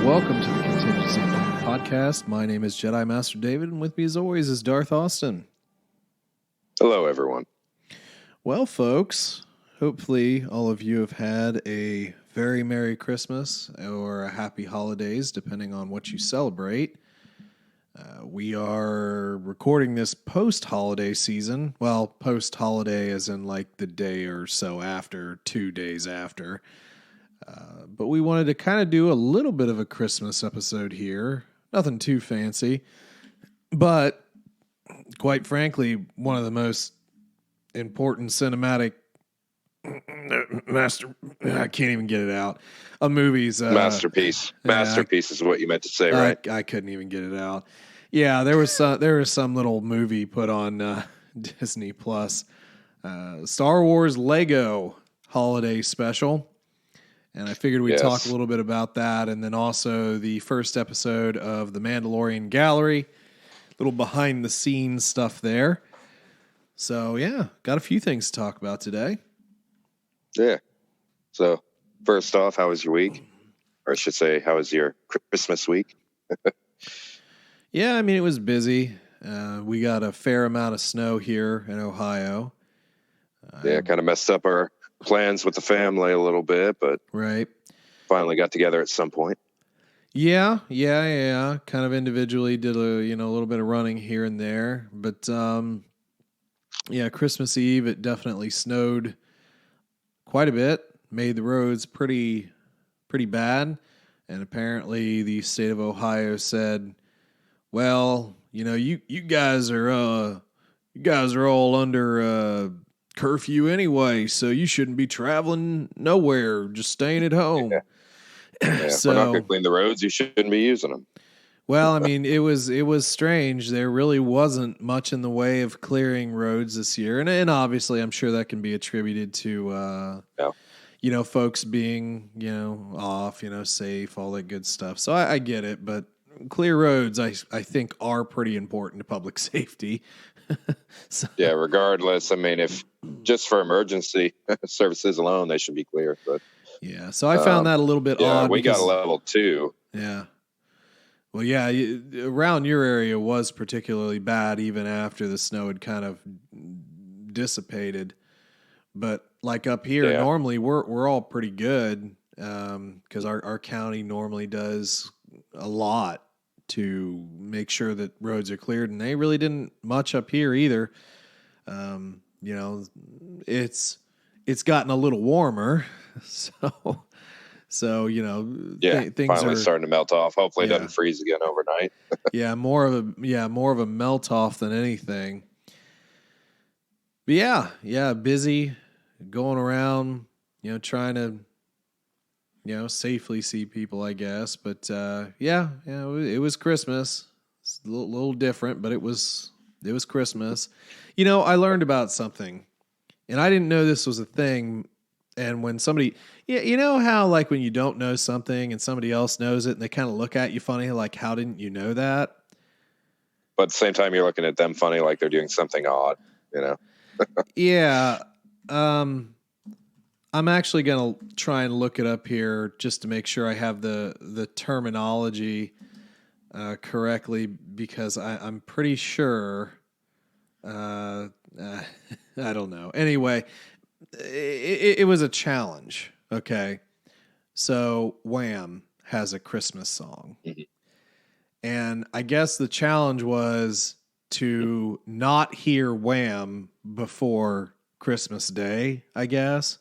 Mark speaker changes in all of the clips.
Speaker 1: Welcome to the Contingency Plan Podcast. My name is Jedi Master David, and with me as always is Darth Austin.
Speaker 2: Hello, everyone.
Speaker 1: Well, folks, hopefully all of you have had a very Merry Christmas or a Happy Holidays, depending on what you celebrate. We are recording this post-holiday season. Well, post-holiday as in like the day or so after, 2 days after. But we wanted to kind of do a little bit of a Christmas episode here. Nothing too fancy. But, quite frankly, one of the most important cinematic I can't even get it out. Movies.
Speaker 2: Masterpiece. Masterpiece is what you meant to say, right?
Speaker 1: I couldn't even get it out. Yeah, there was some little movie put on Disney Plus. Star Wars Lego Holiday Special. And I figured we'd talk a little bit about that. And then also the first episode of the Mandalorian Gallery. Little behind the scenes stuff there. So, yeah, got a few things to talk about today.
Speaker 2: Yeah. So, first off, how was your week? Or I should say, how was your Christmas week?
Speaker 1: Yeah, I mean, it was busy. We got a fair amount of snow here in Ohio.
Speaker 2: Kind of messed up our plans with the family a little bit, but
Speaker 1: right.
Speaker 2: Finally got together at some point.
Speaker 1: Yeah. Kind of individually did a little bit of running here and there, but Christmas Eve it definitely snowed quite a bit, made the roads pretty bad, and apparently the state of Ohio said, well, you guys are all under curfew anyway, so you shouldn't be traveling nowhere, just staying at home.
Speaker 2: So, we're not going to clean the roads, you shouldn't be using them.
Speaker 1: Well, I mean, it was strange. There really wasn't much in the way of clearing roads this year, and obviously I'm sure that can be attributed to folks being off, safe, all that good stuff. So I get it, but clear roads I think are pretty important to public safety. So,
Speaker 2: yeah, regardless, I mean, if just for emergency services alone, they should be clear. But
Speaker 1: yeah, so I found that a little bit odd.
Speaker 2: We got a level 2.
Speaker 1: Yeah. Well, yeah, around your area was particularly bad even after the snow had kind of dissipated. But like up here, normally we're all pretty good because our county normally does a lot to make sure that roads are cleared, and they really didn't much up here either. It's gotten a little warmer, so things
Speaker 2: finally
Speaker 1: are
Speaker 2: starting to melt off. Hopefully, it doesn't freeze again overnight.
Speaker 1: more of a melt off than anything. But busy going around, trying to safely see people, I guess. But it was Christmas. It's a little different, but it was Christmas. I learned about something, and I didn't know this was a thing. And when somebody, how like when you don't know something and somebody else knows it, and they kind of look at you funny, like, how didn't you know that?
Speaker 2: But at the same time, you're looking at them funny, like they're doing something odd,
Speaker 1: Yeah. I'm actually going to try and look it up here just to make sure I have the terminology correctly, because I'm pretty sure. I don't know. Anyway, it was a challenge. Okay. So Wham has a Christmas song. Mm-hmm. And I guess the challenge was to not hear Wham before Christmas Day, I guess.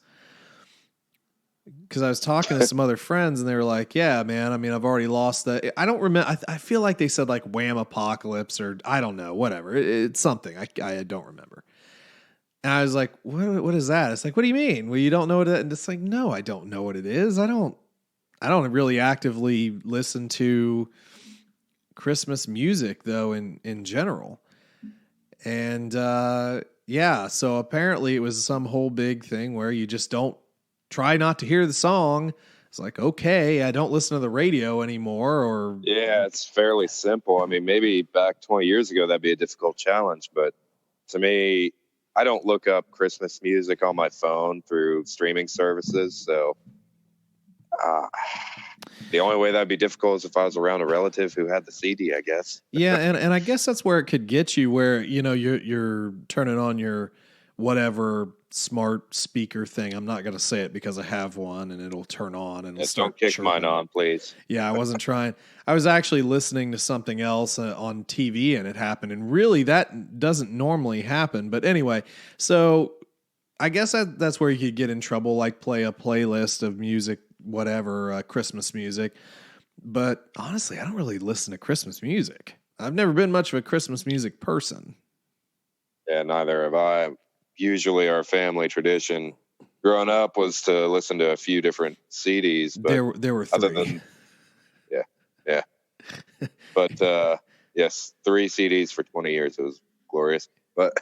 Speaker 1: Because I was talking to some other friends, and they were like, yeah, man, I mean, I've already lost that. I don't remember. I feel like they said like Wham Apocalypse, or I don't know, whatever. It's something. I don't remember. And I was like, what is that? It's like, what do you mean? Well, you don't know what it is? And it's like, no, I don't know what it is. I don't really actively listen to Christmas music, though, in general. And so apparently it was some whole big thing where you just don't try not to hear the song. It's like, okay, I don't listen to the radio anymore. Or
Speaker 2: yeah, it's fairly simple. I mean, maybe back 20 years ago, that'd be a difficult challenge. But to me, I don't look up Christmas music on my phone through streaming services. So The only way that'd be difficult is if I was around a relative who had the CD, I guess.
Speaker 1: Yeah, and I guess that's where it could get you, where you're turning on your whatever smart speaker thing. I'm not going to say it because I have one, and it'll turn on and it'll start
Speaker 2: Don't kick
Speaker 1: chirping.
Speaker 2: mine on, please.
Speaker 1: Yeah, I wasn't trying. I was actually listening to something else on TV, and it happened. And really, that doesn't normally happen. But anyway, so I guess that's where you could get in trouble, like play a playlist of music, whatever, Christmas music. But honestly, I don't really listen to Christmas music. I've never been much of a Christmas music person.
Speaker 2: Yeah, neither have I. Usually our family tradition growing up was to listen to a few different CDs. But
Speaker 1: There were 3.
Speaker 2: other than, yeah. But yes, 3 CDs for 20 years. It was glorious. But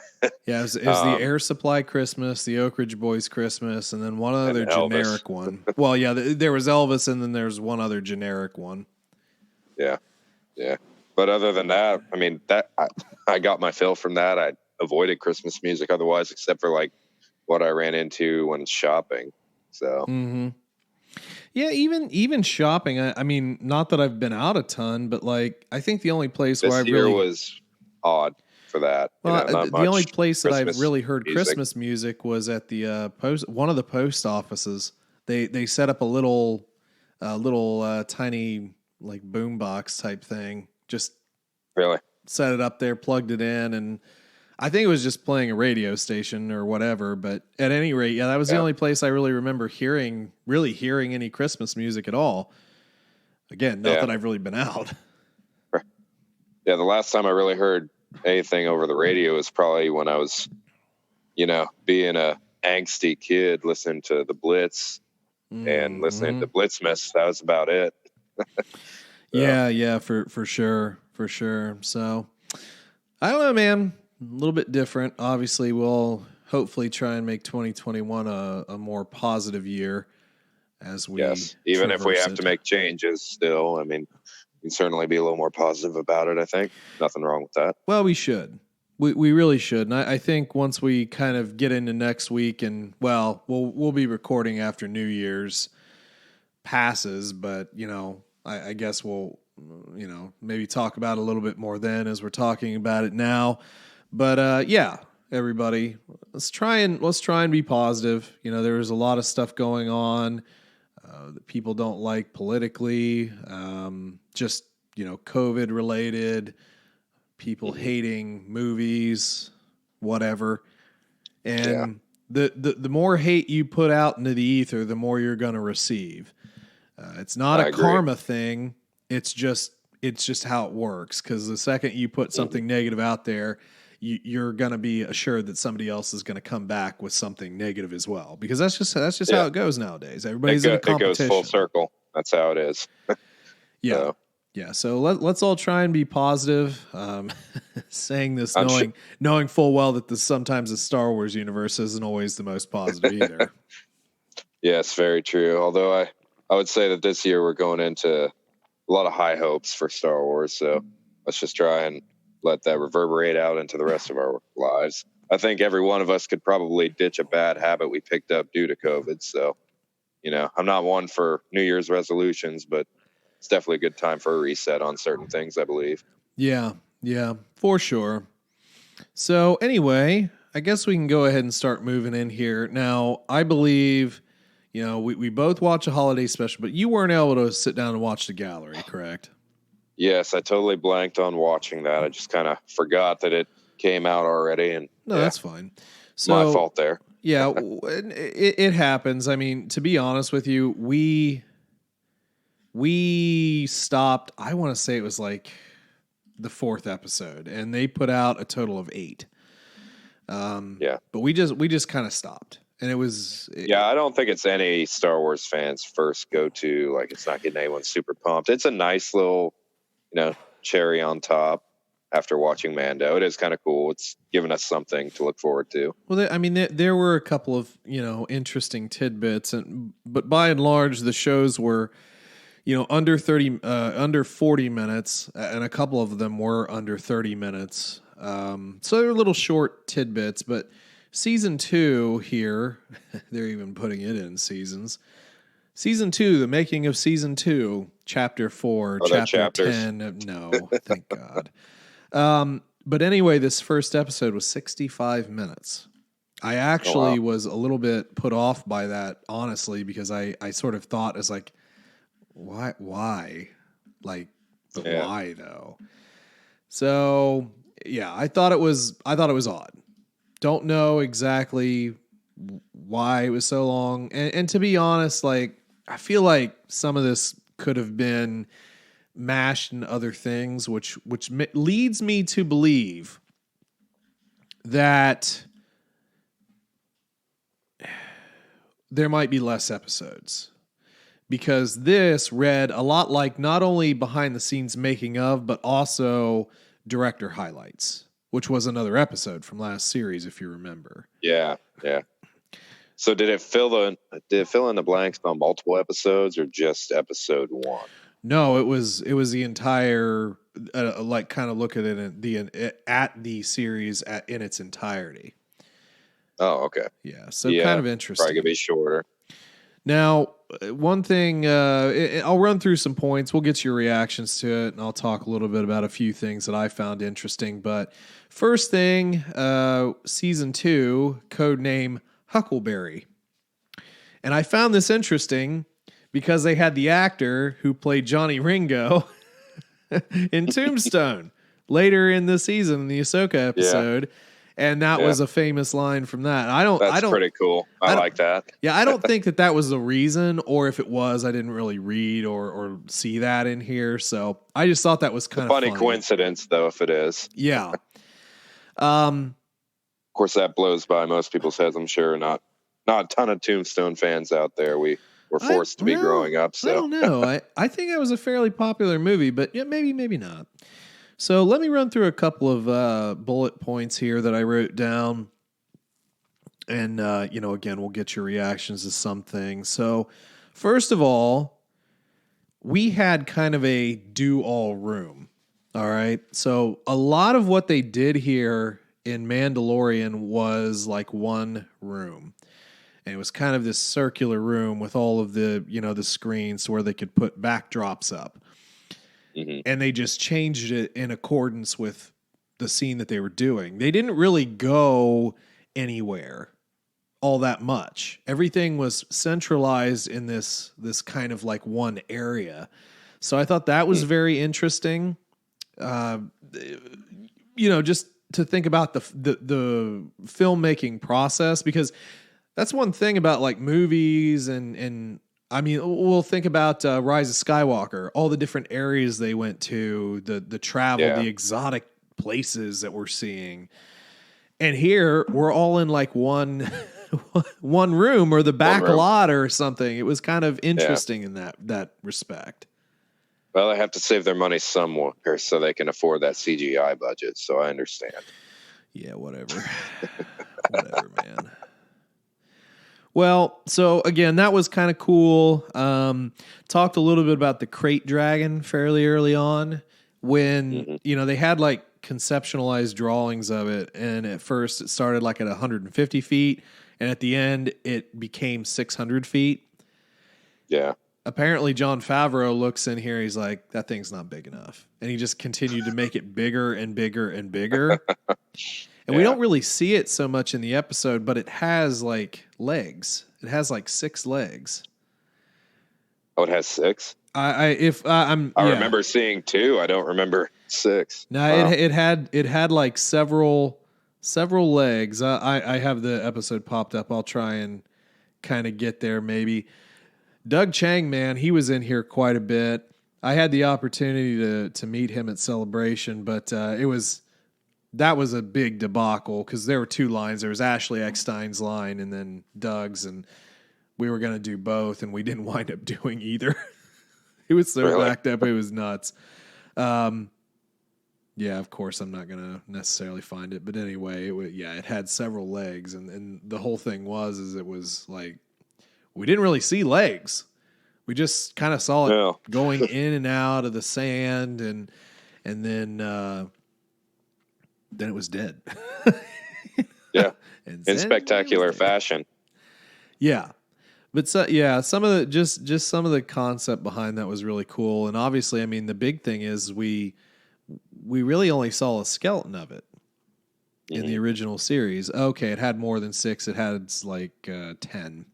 Speaker 1: yeah, it was the Air Supply Christmas, the Oak Ridge Boys Christmas, and then one other generic one. Well, yeah, there was Elvis, and then there's one other generic one.
Speaker 2: Yeah. But other than that, I mean, I got my fill from that. I avoided Christmas music otherwise, except for like what I ran into when shopping. So.
Speaker 1: Mm-hmm. Yeah, even shopping. I mean, not that I've been out a ton, but like I think the only place where I really
Speaker 2: was odd for that.
Speaker 1: Well, the only place that I've really heard
Speaker 2: music.
Speaker 1: Christmas music was at the one of the post offices. They set up a little tiny like boombox type thing. Just
Speaker 2: really
Speaker 1: set it up there, plugged it in, and I think it was just playing a radio station or whatever. But at any rate, yeah, that was the only place I really remember hearing any Christmas music at all. Again, not that I've really been out.
Speaker 2: Yeah, the last time I really heard anything over the radio was probably when I was, being a angsty kid, listening to the Blitz and listening to Blitzmas. That was about it.
Speaker 1: Yeah, for sure. So I don't know, man. A little bit different. Obviously, we'll hopefully try and make 2021 a more positive year as we
Speaker 2: even if we have to make changes still. I mean, we can certainly be a little more positive about it, I think. Nothing wrong with that.
Speaker 1: Well, we should. We really should. And I think once we kind of get into next week and, well, we'll be recording after New Year's passes, but, I guess we'll, maybe talk about it a little bit more then as we're talking about it now. But, everybody, let's try and be positive. There's a lot of stuff going on that people don't like politically, just, COVID related, people hating movies, whatever. And the more hate you put out into the ether, the more you're going to receive. It's not a karma thing. It's just how it works. Because the second you put something negative out there, you're going to be assured that somebody else is going to come back with something negative as well. Because that's just how it goes nowadays. Everybody's in a competition.
Speaker 2: It goes full circle. That's how it is.
Speaker 1: Yeah. Yeah. So let's all try and be positive. Saying this, knowing full well that sometimes the Star Wars universe isn't always the most positive either.
Speaker 2: Yes, very true. Although I would say that this year we're going into a lot of high hopes for Star Wars. So let's just try and let that reverberate out into the rest of our lives. I think every one of us could probably ditch a bad habit we picked up due to COVID. So, I'm not one for New Year's resolutions, but it's definitely a good time for a reset on certain things, I believe.
Speaker 1: Yeah, for sure. So anyway, I guess we can go ahead and start moving in here. Now, I believe, we both watch a holiday special, but you weren't able to sit down and watch the gallery, correct?
Speaker 2: Yes, I totally blanked on watching that. I just kind of forgot that it came out already. And
Speaker 1: that's fine. So,
Speaker 2: my fault there.
Speaker 1: Yeah, it happens. I mean, to be honest with you, we stopped, I want to say it was like the 4th episode, and they put out a total of 8. But we just kind of stopped. And it was...
Speaker 2: I don't think it's any Star Wars fans' first go-to. Like, it's not getting anyone super pumped. It's a nice little, cherry on top after watching Mando. It is kind of cool. It's given us something to look forward to.
Speaker 1: Well, there were a couple of, interesting tidbits, but by and large, the shows were, under 40 minutes, and a couple of them were under 30 minutes. So they're little short tidbits, but season 2 here, they're even putting it in seasons. Season 2, the making of Season 2, Chapter 4,
Speaker 2: Are there
Speaker 1: Chapter
Speaker 2: chapters?
Speaker 1: 10. No, thank God. But anyway, this first episode was 65 minutes. I actually was a little bit put off by that, honestly, because I sort of thought as like, why? Like, but why though? So yeah, I thought it was odd. Don't know exactly why it was so long. And to be honest, like, I feel like some of this could have been mashed in other things, which leads me to believe that there might be less episodes, because this read a lot like not only behind the scenes making of, but also director highlights, which was another episode from last series, if you remember.
Speaker 2: Yeah. So did it fill in the blanks on multiple episodes or just episode 1?
Speaker 1: No, it was the entire like kind of look at it at the series in its entirety.
Speaker 2: Oh, okay.
Speaker 1: Yeah, so kind of interesting.
Speaker 2: Probably gonna be shorter.
Speaker 1: Now, one thing, I'll run through some points. We'll get your reactions to it, and I'll talk a little bit about a few things that I found interesting. But first thing, Season 2, codename Huckleberry. And I found this interesting because they had the actor who played Johnny Ringo in Tombstone later in the season, in the Ahsoka episode. Yeah. And that was a famous line from that. That's
Speaker 2: pretty cool. I like that.
Speaker 1: Yeah, I don't think that was the reason, or if it was, I didn't really read or see that in here. So I just thought that was kind of funny.
Speaker 2: Coincidence, though, if it is.
Speaker 1: Yeah.
Speaker 2: Of course, that blows by most people's heads, I'm sure. Not a ton of Tombstone fans out there. We were forced to be growing up. So
Speaker 1: I don't know. I think it was a fairly popular movie, but yeah, maybe not. So let me run through a couple of bullet points here that I wrote down. And, again, we'll get your reactions to some things. So first of all, we had kind of a do-all room. All right. So a lot of what they did here in Mandalorian was like one room. And it was kind of this circular room with all of the, the screens where they could put backdrops up. Mm-hmm. And they just changed it in accordance with the scene that they were doing. They didn't really go anywhere all that much. Everything was centralized in this kind of like one area. So I thought that was very interesting. Just to think about the filmmaking process, because that's one thing about like movies and I mean, we'll think about Rise of Skywalker, all the different areas they went to, the travel, the exotic places that we're seeing. And here we're all in like one room or the back lot or something. It was kind of interesting in that respect.
Speaker 2: Well, they have to save their money somewhere so they can afford that CGI budget. So I understand.
Speaker 1: Yeah, whatever. Whatever, man. Well, so again, that was kind of cool. Talked a little bit about the crate dragon fairly early on when, they had like conceptualized drawings of it. And at first it started like at 150 feet. And at the end it became 600 feet. Yeah. Apparently Jon Favreau looks in here. He's like, that thing's not big enough. And he just continued to make it bigger and bigger and bigger. And we don't really see it so much in the episode, but it has like legs. It has like 6 legs.
Speaker 2: Oh, it has 6?
Speaker 1: I
Speaker 2: remember seeing 2. I don't remember 6.
Speaker 1: No, wow. it had like several legs. I have the episode popped up. I'll try and kind of get there maybe. Doug Chang, man, he was in here quite a bit. I had the opportunity to meet him at Celebration, but that was a big debacle because there were 2 lines. There was Ashley Eckstein's line and then Doug's, and we were going to do both, and we didn't wind up doing either. It was so backed up. It was nuts. Yeah, of course, I'm not going to necessarily find it. But anyway, it had several legs, and the whole thing was it was like we didn't really see legs. We just kind of saw it going in and out of the sand, and then it was dead.
Speaker 2: Yeah, in spectacular fashion.
Speaker 1: Yeah. But so, yeah, some of the just some of the concept behind that was really cool. And obviously, I mean, the big thing is we really only saw a skeleton of it in the original series. Okay, it had more than 6. It had like 10.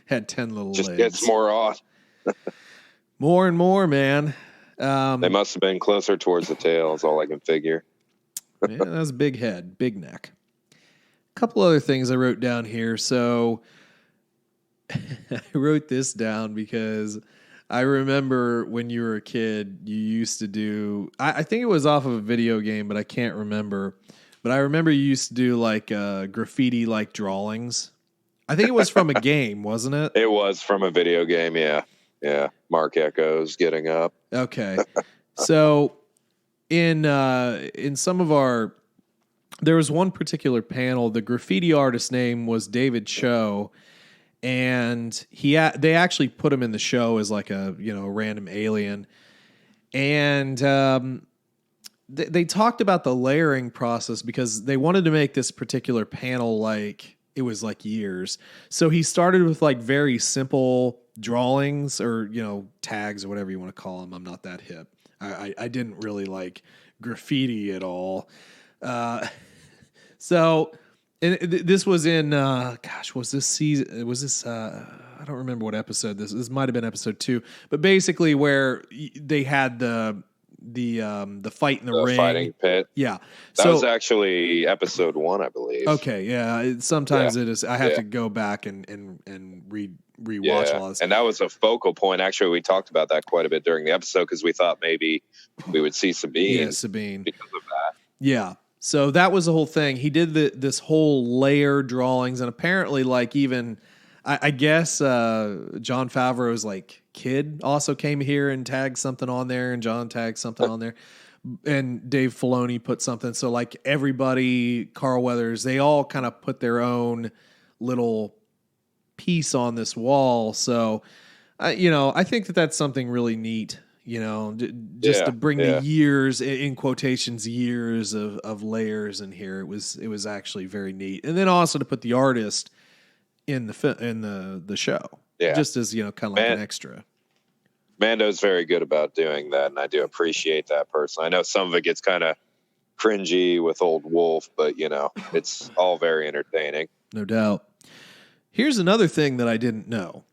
Speaker 1: Had 10 little
Speaker 2: Just
Speaker 1: legs.
Speaker 2: gets more odd.
Speaker 1: More and more, man.
Speaker 2: They must have been closer towards the tail, is all I can figure.
Speaker 1: Yeah, that was a big head, big neck. A couple other things I wrote down here. So I wrote this down because I remember when you were a kid, you used to do, I think it was off of a video game, but I can't remember. But I remember you used to do like graffiti like drawings. I think it was from a game, wasn't it?
Speaker 2: It was from a video game, yeah. Yeah. Mark Echoes getting up.
Speaker 1: Okay. So in some of our, there was one particular panel, the graffiti artist's name was David Cho, and they actually put him in the show as like a, a random alien. And they talked about the layering process because they wanted to make this particular panel like it was like years. So he started with like very simple drawings or, tags or whatever you want to call them. I'm not that hip. I didn't really like graffiti at all. So this was in, was this season? Was this, I don't remember what episode this might've been episode 2, but basically where they had the fight in the ring.
Speaker 2: Fighting pit.
Speaker 1: Yeah.
Speaker 2: That was actually episode 1, I believe.
Speaker 1: Okay. Yeah. Sometimes it is, I have to go back and rewatch all this.
Speaker 2: And that was a focal point. Actually, we talked about that quite a bit during the episode because we thought maybe we would see Sabine.
Speaker 1: Yeah, Sabine.
Speaker 2: Because of that.
Speaker 1: Yeah. So that was the whole thing. He did this whole layer drawings, and apparently, like even, I guess Jon Favreau's like kid also came here and tagged something on there, and John tagged something on there, and Dave Filoni put something. So like everybody, Carl Weathers, they all kind of put their own little piece on this wall. So, I think that's something really neat. To bring the years, in quotations, years of layers in here. It was actually very neat. And then also to put the artist in the show. Yeah. Just as, kind of like an extra.
Speaker 2: Mando's very good about doing that, and I do appreciate that personally. I know some of it gets kind of cringy with Old Wolf, but it's all very entertaining.
Speaker 1: No doubt. Here's another thing that I didn't know.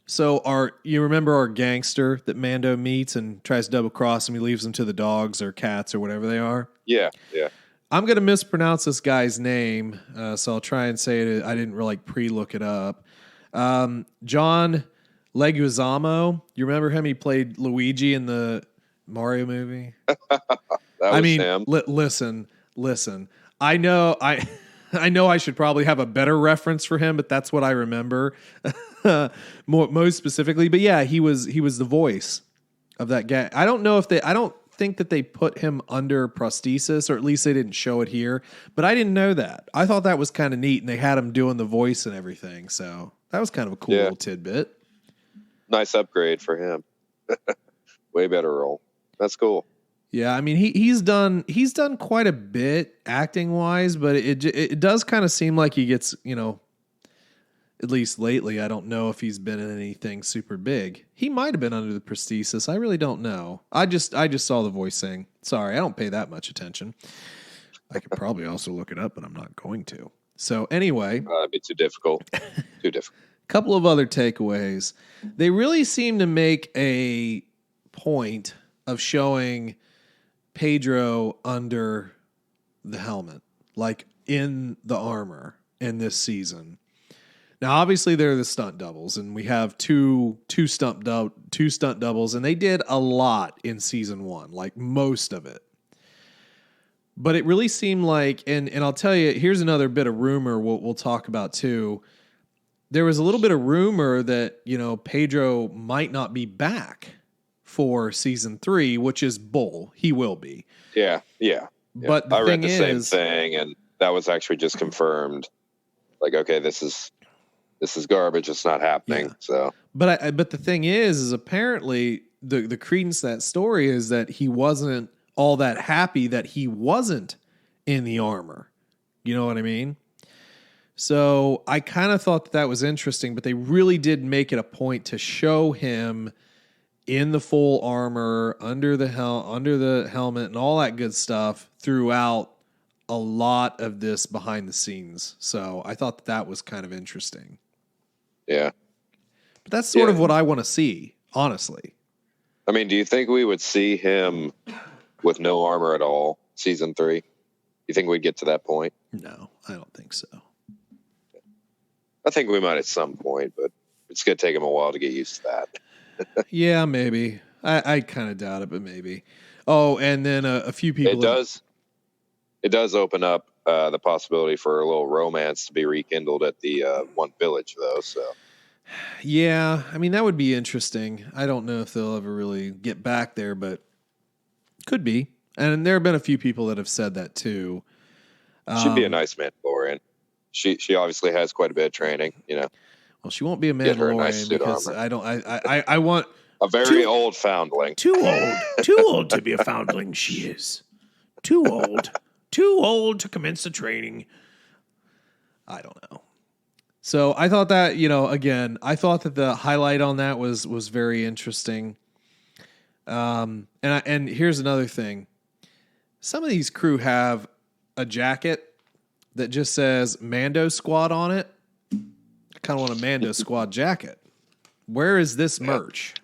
Speaker 1: So you remember our gangster that Mando meets and tries to double cross him? He leaves them to the dogs or cats or whatever they are.
Speaker 2: Yeah, yeah.
Speaker 1: I'm going to mispronounce this guy's name, so I'll try and say it. I didn't really pre-look it up. John Leguizamo. You remember him? He played Luigi in the Mario movie.
Speaker 2: Him.
Speaker 1: Listen. I know I should probably have a better reference for him, but that's what I remember most specifically. But yeah, he was the voice of that guy. I don't think that they put him under prosthesis, or at least they didn't show it here. But I didn't know that. I thought that was kind of neat, and they had him doing the voice and everything. So that was kind of a cool little tidbit.
Speaker 2: Nice upgrade for him. Way better role. That's cool.
Speaker 1: Yeah, I mean he's done quite a bit acting wise, but it does kind of seem like he gets, at least lately. I don't know if he's been in anything super big. He might have been under the prosthesis. I really don't know. I just saw the voice saying. Sorry, I don't pay that much attention. I could probably also look it up, but I'm not going to. So anyway,
Speaker 2: that'd be too difficult. Too difficult.
Speaker 1: Couple of other takeaways. They really seem to make a point of showing Pedro under the helmet, like in the armor in this season. Now, obviously, they're the stunt doubles, and we have two stunt doubles, and they did a lot in season 1, like most of it. But it really seemed like, and I'll tell you, here's another bit of rumor we'll talk about too. There was a little bit of rumor that, Pedro might not be back for season 3, which is bull. He will be.
Speaker 2: Yeah.
Speaker 1: But
Speaker 2: I read the same thing, and that was actually just confirmed. Like, okay, this is garbage. It's not happening. Yeah. So,
Speaker 1: but the thing is apparently the credence to that story is that he wasn't all that happy that he wasn't in the armor. You know what I mean? So I kind of thought that was interesting, but they really did make it a point to show him in the full armor, under the helmet, and all that good stuff throughout a lot of this behind the scenes. So I thought that was kind of interesting.
Speaker 2: Yeah.
Speaker 1: But that's sort of what I want to see, honestly.
Speaker 2: I mean, do you think we would see him with no armor at all, season 3? You think we'd get to that point?
Speaker 1: No, I don't think so.
Speaker 2: I think we might at some point, but it's going to take him a while to get used to that.
Speaker 1: Yeah, maybe. I kind of doubt it, but maybe. Oh, and then a few people.
Speaker 2: It does open up the possibility for a little romance to be rekindled at the one village, though. So.
Speaker 1: Yeah, I mean, that would be interesting. I don't know if they'll ever really get back there, but could be. And there have been a few people that have said that too.
Speaker 2: She'd be a nice Mandalorian. She obviously has quite a bit of training, you know.
Speaker 1: Well, she won't be a Mandalorian because I want
Speaker 2: a very old foundling.
Speaker 3: Too old to be a foundling. She is too old to commence the training.
Speaker 1: I don't know. So I thought that, again, I thought that the highlight on that was very interesting. And here's another thing. Some of these crew have a jacket that just says Mando Squad on it. I kind of want a Mando Squad jacket. Where is this merch?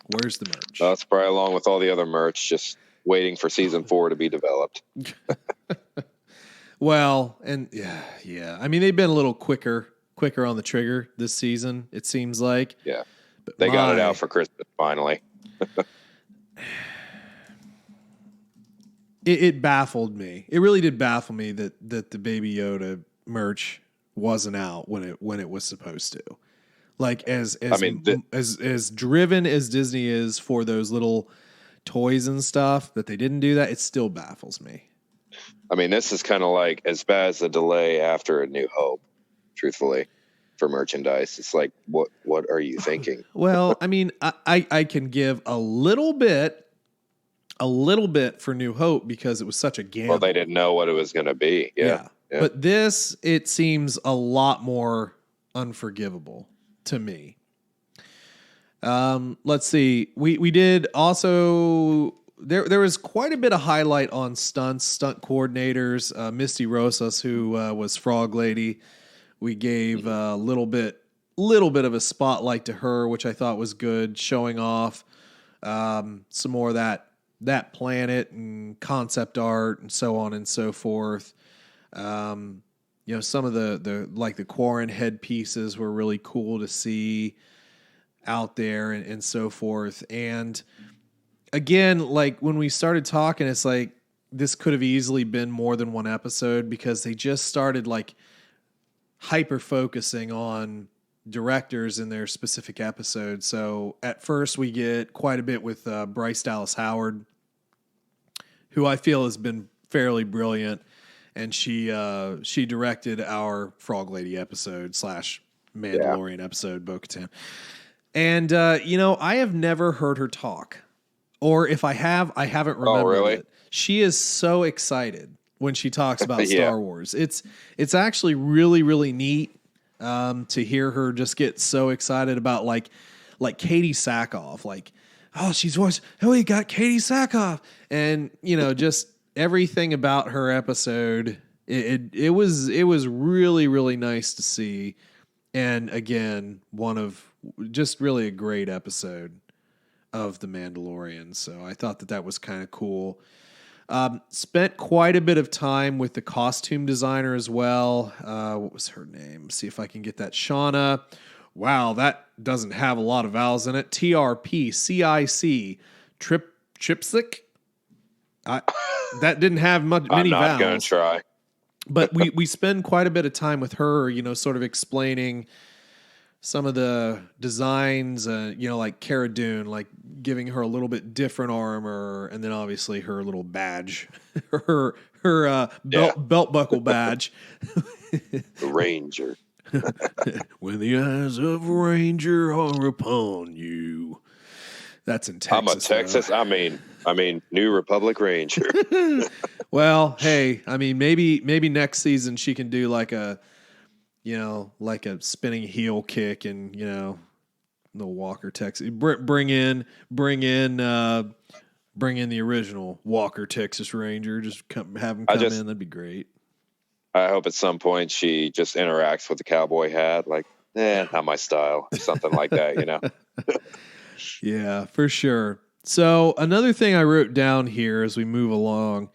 Speaker 1: Where's the merch?
Speaker 2: That's probably along with all the other merch, just waiting for season 4 to be developed.
Speaker 1: Well, and yeah. I mean, they've been a little quicker on the trigger this season, it seems like.
Speaker 2: Yeah. But they got it out for Christmas finally.
Speaker 1: It baffled me. It really did baffle me that the Baby Yoda merch wasn't out when it was supposed to. Like as driven as Disney is for those little toys and stuff, that they didn't do that, it still baffles me.
Speaker 2: I mean, this is kind of like as bad as the delay after A New Hope, truthfully, for merchandise. It's like, what are you thinking?
Speaker 1: Well, I mean, I can give a little bit for New Hope because it was such a gamble.
Speaker 2: Well, they didn't know what it was going to be. Yeah.
Speaker 1: But this, it seems a lot more unforgivable to me. Let's see. We did also... There was quite a bit of highlight on stunt coordinators. Misty Rosas, who was Frog Lady, we gave a little bit of a spotlight to her, which I thought was good, showing off some more of that planet and concept art and so on and so forth. Some of the like the Quarren headpieces were really cool to see out there and so forth. And again, like when we started talking, it's like this could have easily been more than one episode because they just started like hyper focusing on directors in their specific episodes. So at first we get quite a bit with Bryce Dallas Howard, who I feel has been fairly brilliant. And she directed our Frog Lady episode / Mandalorian episode, Bo-Katan. And, I have never heard her talk. Or if I have, I haven't remembered it. She is so excited when she talks about Star Wars. It's actually really, really neat to hear her just get so excited about like Katie Sackhoff. Like, we got Katie Sackhoff. And, just everything about her episode, it was really, really nice to see. And again, one of just really a great episode of The Mandalorian. So I thought that was kind of cool. Spent quite a bit of time with the costume designer as well. What was her name? See if I can get that. Shauna. Wow, that doesn't have a lot of vowels in it. TRPCIC. Tripsic. That didn't have many vowels. I'm
Speaker 2: not going to try.
Speaker 1: But we spend quite a bit of time with her, sort of explaining some of the designs, like Cara Dune, like giving her a little bit different armor, and then obviously her little badge, her belt buckle badge.
Speaker 2: The Ranger.
Speaker 1: When the eyes of a Ranger are upon you. That's in Texas.
Speaker 2: I'm a Texas. I mean, I mean, New Republic Ranger.
Speaker 1: Well, hey, I mean, maybe next season she can do like a spinning heel kick and, the Walker Texas. Bring in the original Walker Texas Ranger. Just have him come in. That'd be great.
Speaker 2: I hope at some point she just interacts with the cowboy hat, like, not my style, or something like that,
Speaker 1: Yeah, for sure. So another thing I wrote down here as we move along,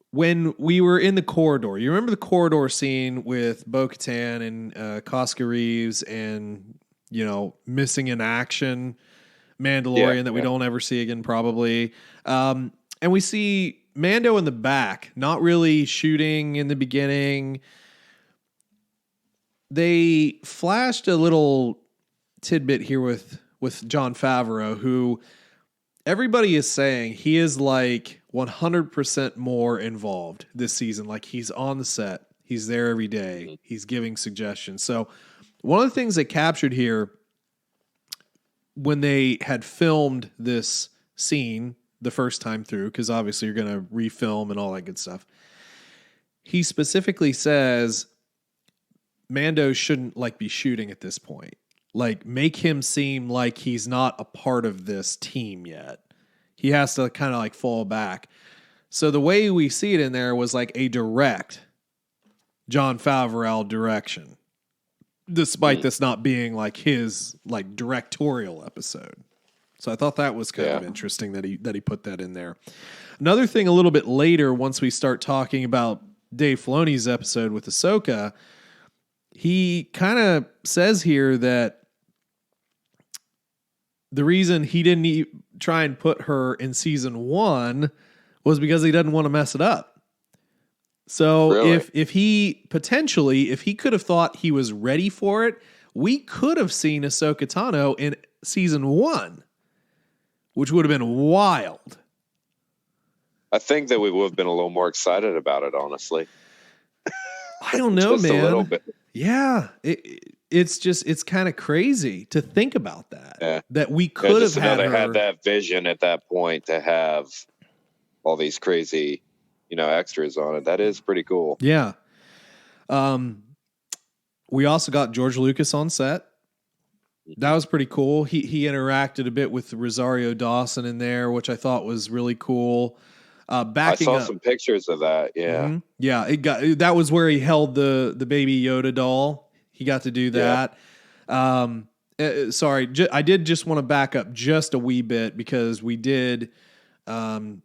Speaker 1: when we were in the corridor, you remember the corridor scene with Bo-Katan and Cosca Reeves and, missing in action Mandalorian that we don't ever see again probably. And we see Mando in the back, not really shooting in the beginning. They flashed a little tidbit here with Jon Favreau, who everybody is saying he is like 100% more involved this season. Like he's on the set. He's there every day. He's giving suggestions. So one of the things they captured here when they had filmed this scene the first time through, because obviously you're going to refilm and all that good stuff, he specifically says Mando shouldn't be shooting at this point. Like, make him seem like he's not a part of this team yet. He has to kind of fall back. So the way we see it in there was like a direct Jon Favreau direction, despite this not being like his directorial episode. So I thought that was kind of interesting that he put that in there. Another thing a little bit later, once we start talking about Dave Filoni's episode with Ahsoka, he kind of says here that the reason he didn't try and put her in season 1 was because he doesn't want to mess it up. So
Speaker 2: really?
Speaker 1: if he could have thought he was ready for it, we could have seen Ahsoka Tano in season 1, which would have been wild.
Speaker 2: I think that we would have been a little more excited about it, honestly.
Speaker 1: I don't know,
Speaker 2: just
Speaker 1: man.
Speaker 2: A little bit.
Speaker 1: Yeah, it's kind of crazy to think about that. Yeah. That we could have had
Speaker 2: they
Speaker 1: her.
Speaker 2: had that vision at that point to have all these crazy, extras on it. That is pretty cool.
Speaker 1: Yeah. We also got George Lucas on set. That was pretty cool. He interacted a bit with Rosario Dawson in there, which I thought was really cool. I saw
Speaker 2: some pictures of that. Yeah.
Speaker 1: Mm-hmm. Yeah. That was where he held the baby Yoda doll. He got to do that. Yeah. Sorry. I did just want to back up just a wee bit because we did make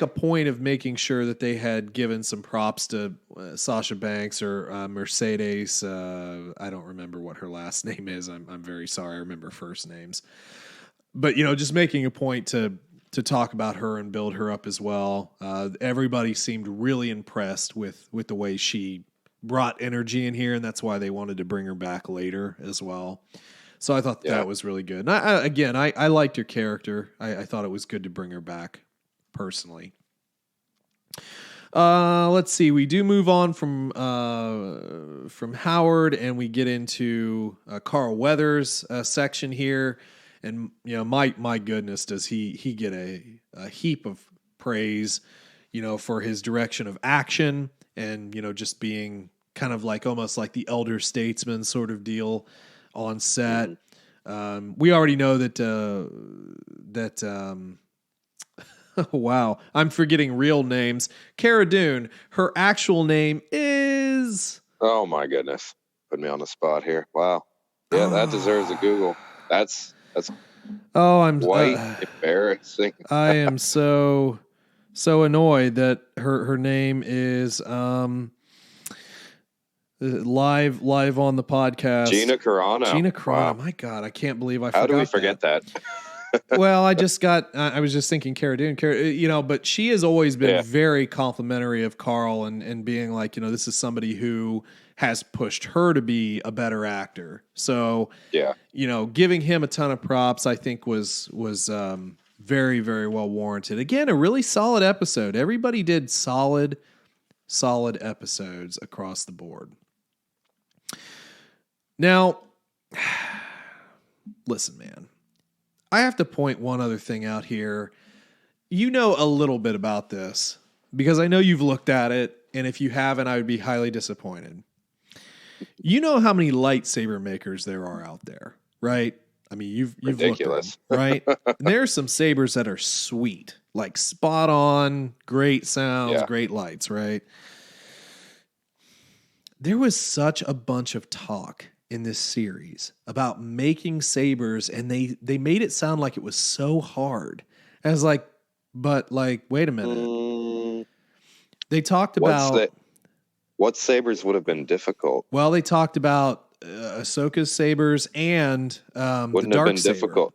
Speaker 1: a point of making sure that they had given some props to Sasha Banks or Mercedes. I don't remember what her last name is. I'm very sorry. I remember first names, but just making a point to talk about her and build her up as well. Everybody seemed really impressed with the way she brought energy in here, and that's why they wanted to bring her back later as well. So I thought that was really good. And I liked her character. I thought it was good to bring her back personally. Let's see. We do move on from Howard, and we get into Carl Weathers' section here. And my goodness, does he get a heap of praise, for his direction of action and just being kind of almost like the elder statesman sort of deal on set. We already know that wow, I'm forgetting real names. Cara Dune, her actual name is...
Speaker 2: Oh my goodness. Put me on the spot here. Wow. Yeah, that deserves a Google. That's
Speaker 1: I'm
Speaker 2: quite embarrassing.
Speaker 1: I am so annoyed that her name is live on the podcast.
Speaker 2: Gina Carano.
Speaker 1: Wow. My God, I can't believe I forgot.
Speaker 2: How do we forget that?
Speaker 1: Well, I was just thinking Cara Dune, but she has always been very complimentary of Carl and being like, this is somebody who has pushed her to be a better actor. So, giving him a ton of props, I think was very, very well warranted. Again, a really solid episode. Everybody did solid episodes across the board. Now, listen, man, I have to point one other thing out here. You know a little bit about this because I know you've looked at it, and if you haven't, I would be highly disappointed. You know how many lightsaber makers there are out there, right? I mean, you've
Speaker 2: Ridiculous.
Speaker 1: looked at them, right? And there are some sabers that are sweet, like spot on, great sounds, great lights, right? There was such a bunch of talk in this series about making sabers, and they made it sound like it was so hard. I was like, but like, wait a minute. They talked about
Speaker 2: what sabers would have been difficult.
Speaker 1: Well, they talked about Ahsoka's sabers and
Speaker 2: Wouldn't
Speaker 1: the
Speaker 2: have
Speaker 1: dark
Speaker 2: been
Speaker 1: saber.
Speaker 2: difficult.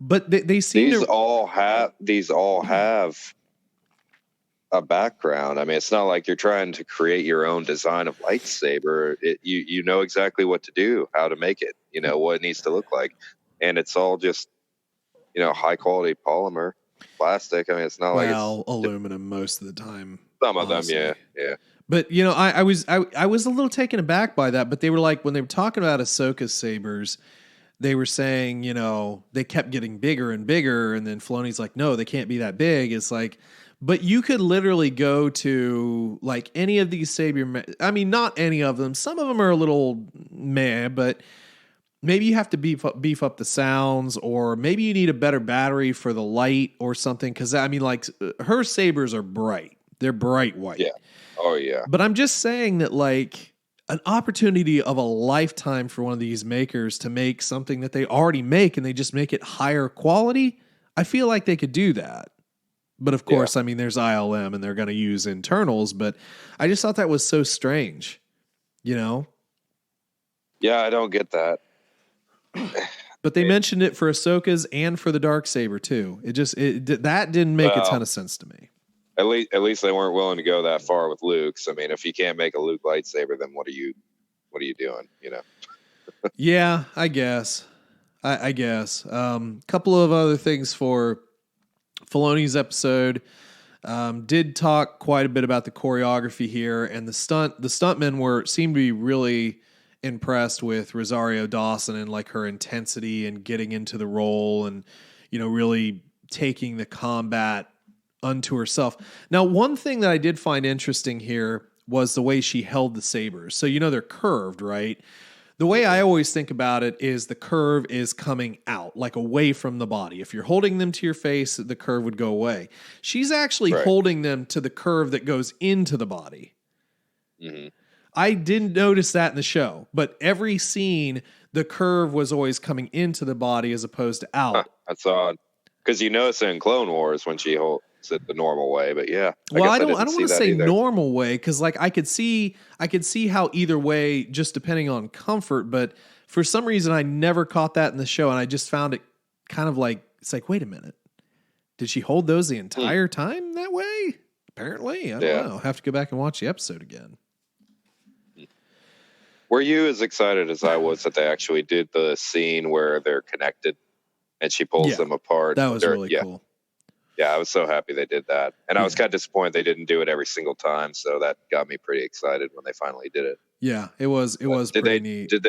Speaker 1: But they seem
Speaker 2: these all have a background. I mean, it's not like you're trying to create your own design of lightsaber. You know exactly what to do, how to make it, you know, what it needs to look like. And it's all just, you know, high quality polymer, plastic. I mean, it's not like it's
Speaker 1: aluminum most of the time.
Speaker 2: Some of them, yeah.
Speaker 1: But you know, I was a little taken aback by that. But they were like, when they were talking about Ahsoka's sabers, they were saying, you know, they kept getting bigger and bigger, and then Filoni's like, no, they can't be that big. It's like, but you could literally go to like any of these saber. I mean, not any of them. Some of them are a little meh, but maybe you have to beef up the sounds, or maybe you need a better battery for the light or something. Because I mean, like her sabers are bright; they're bright white.
Speaker 2: Yeah. Oh yeah.
Speaker 1: But I'm just saying that like an opportunity of a lifetime for one of these makers to make something that they already make, and they just make it higher quality. I feel like they could do that. But of course, I mean, there's ILM and they're going to use internals, but I just thought that was so strange, you know?
Speaker 2: Yeah, I don't get that.
Speaker 1: But they mentioned it for Ahsoka's and for the Darksaber too. That didn't make a ton of sense to me.
Speaker 2: At least they weren't willing to go that far with Luke's. I mean, if you can't make a Luke lightsaber, then what are you doing? You know?
Speaker 1: Yeah, I guess. I guess. Couple of other things for Filoni's episode. Did talk quite a bit about the choreography here, and the stuntmen seemed to be really impressed with Rosario Dawson and like her intensity and getting into the role, and you know, really taking the combat unto herself. Now, one thing that I did find interesting here was the way she held the sabers. So you know they're curved, right? The way I always think about it is the curve is coming out, like away from the body. If you're holding them to your face, the curve would go away. She's actually holding them to the curve that goes into the body.
Speaker 2: Mm-hmm.
Speaker 1: I didn't notice that in the show, but every scene, the curve was always coming into the body as opposed to out.
Speaker 2: Huh, that's odd. Because you notice it in Clone Wars when she holds it the normal way, but yeah.
Speaker 1: I don't want to say normal way, because like I could see how either way, just depending on comfort, but for some reason I never caught that in the show, and I just found it kind of like, it's like, wait a minute, did she hold those the entire time that way? Apparently, I don't know. I'll have to go back and watch the episode again.
Speaker 2: Were you as excited as I was that they actually did the scene where they're connected and she pulls them apart?
Speaker 1: That was really cool.
Speaker 2: Yeah, I was so happy they did that. And I was kind of disappointed they didn't do it every single time, so that got me pretty excited when they finally did it.
Speaker 1: Yeah, it was pretty neat.
Speaker 2: Did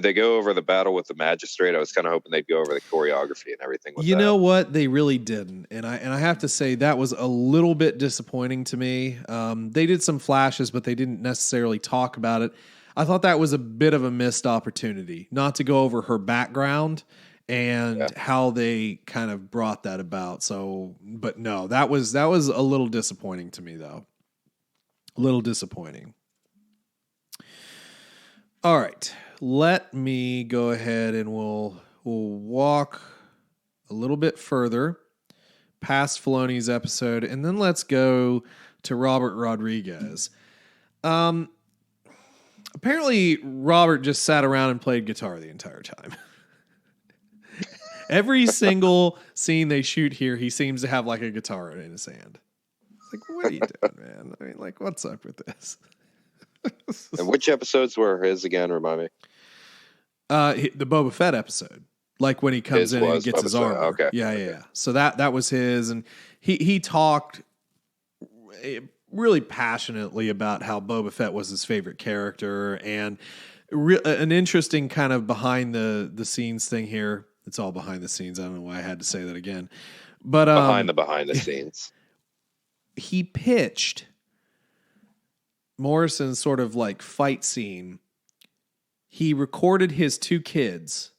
Speaker 2: they go over the battle with the magistrate? I was kind of hoping they'd go over the choreography and everything with that.
Speaker 1: You know what? They really didn't. And I have to say that was a little bit disappointing to me. They did some flashes, but they didn't necessarily talk about it. I thought that was a bit of a missed opportunity, not to go over her background and how they kind of brought that about. So, but no, that was a little disappointing to me, though. A little disappointing. All right, let me go ahead and we'll walk a little bit further past Filoni's episode, and then let's go to Robert Rodriguez. Apparently, Robert just sat around and played guitar the entire time. Every single scene they shoot here, he seems to have like a guitar in his hand. Like, what are you doing, man? I mean, like, what's up with this?
Speaker 2: And which episodes were his again? Remind me.
Speaker 1: The Boba Fett episode, like when he comes in and gets his armor.
Speaker 2: Okay.
Speaker 1: Yeah. So that was his, and he talked really passionately about how Boba Fett was his favorite character, and an interesting kind of behind the scenes thing here. It's all behind the scenes. I don't know why I had to say that again. But
Speaker 2: behind the scenes.
Speaker 1: He pitched Morrison's sort of like fight scene. He recorded his 2 kids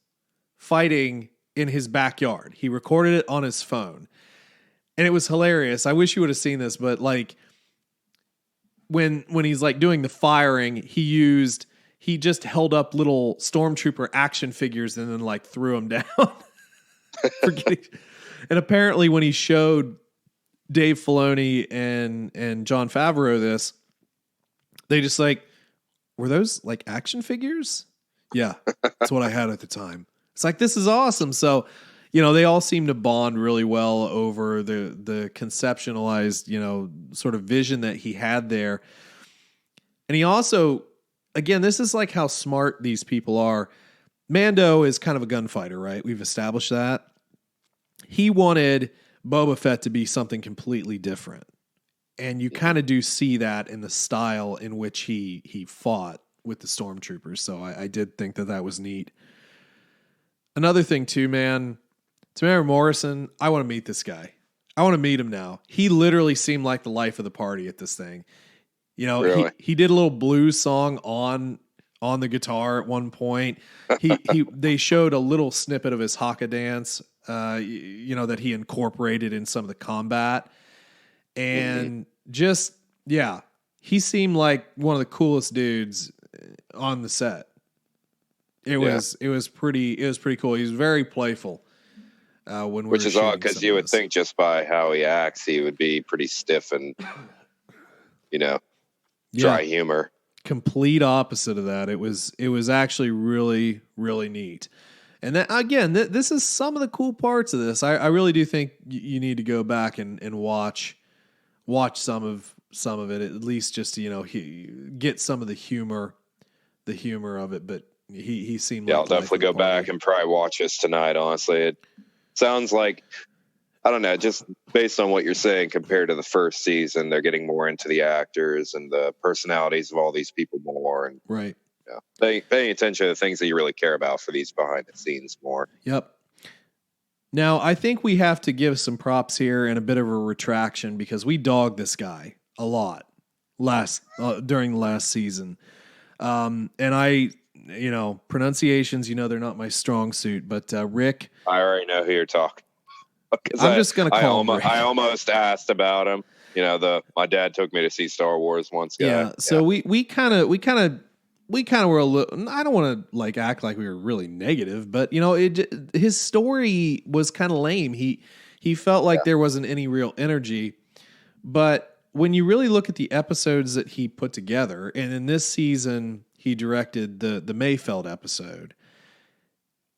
Speaker 1: fighting in his backyard. He recorded it on his phone. And it was hilarious. I wish you would have seen this, but like when he's like doing the firing, he just held up little stormtrooper action figures and then like threw them down. And apparently when he showed Dave Filoni and Jon Favreau this, they just like, were those like action figures? Yeah, that's what I had at the time. It's like, this is awesome. So, you know, they all seem to bond really well over the conceptualized, you know, sort of vision that he had there. And he also, again, this is like how smart these people are. Mando is kind of a gunfighter, right? We've established that. He wanted Boba Fett to be something completely different. And you kind of do see that in the style in which he fought with the stormtroopers. So I did think that was neat. Another thing too, man, Tamara Morrison, I want to meet this guy. I want to meet him now. He literally seemed like the life of the party at this thing. You know,
Speaker 2: really?
Speaker 1: he did a little blues song on the guitar at one point. They showed a little snippet of his haka dance, you know, that he incorporated in some of the combat. And just, yeah, he seemed like one of the coolest dudes on the set. It was pretty cool. He was very playful. Which is odd
Speaker 2: because you would think just by how he acts, he would be pretty stiff and, you know, dry humor.
Speaker 1: Complete opposite of that. It was actually really, really neat. And that, again, this is some of the cool parts of this. I really do think you need to go back and watch some of it, at least just to, you know, get some of the humor of it. But he seemed
Speaker 2: I'll definitely go back and probably watch this tonight. Honestly, it sounds like, I don't know, just based on what you're saying compared to the first season, they're getting more into the actors and the personalities of all these people more, and
Speaker 1: right,
Speaker 2: paying attention to the things that you really care about for these behind the scenes more.
Speaker 1: Yep. Now, I think we have to give some props here and a bit of a retraction because we dogged this guy a lot during the last season. And I, you know, pronunciations, you know, they're not my strong suit, but Rick.
Speaker 2: I already know who you're talking.
Speaker 1: I'm just going to call him Rick.
Speaker 2: I almost asked about him. You know, my dad took me to see Star Wars once.
Speaker 1: Yeah. So we kind of were a little, I don't want to like act like we were really negative, but you know, his story was kind of lame. He felt like there wasn't any real energy, but when you really look at the episodes that he put together, and in this season he directed the Mayfeld episode.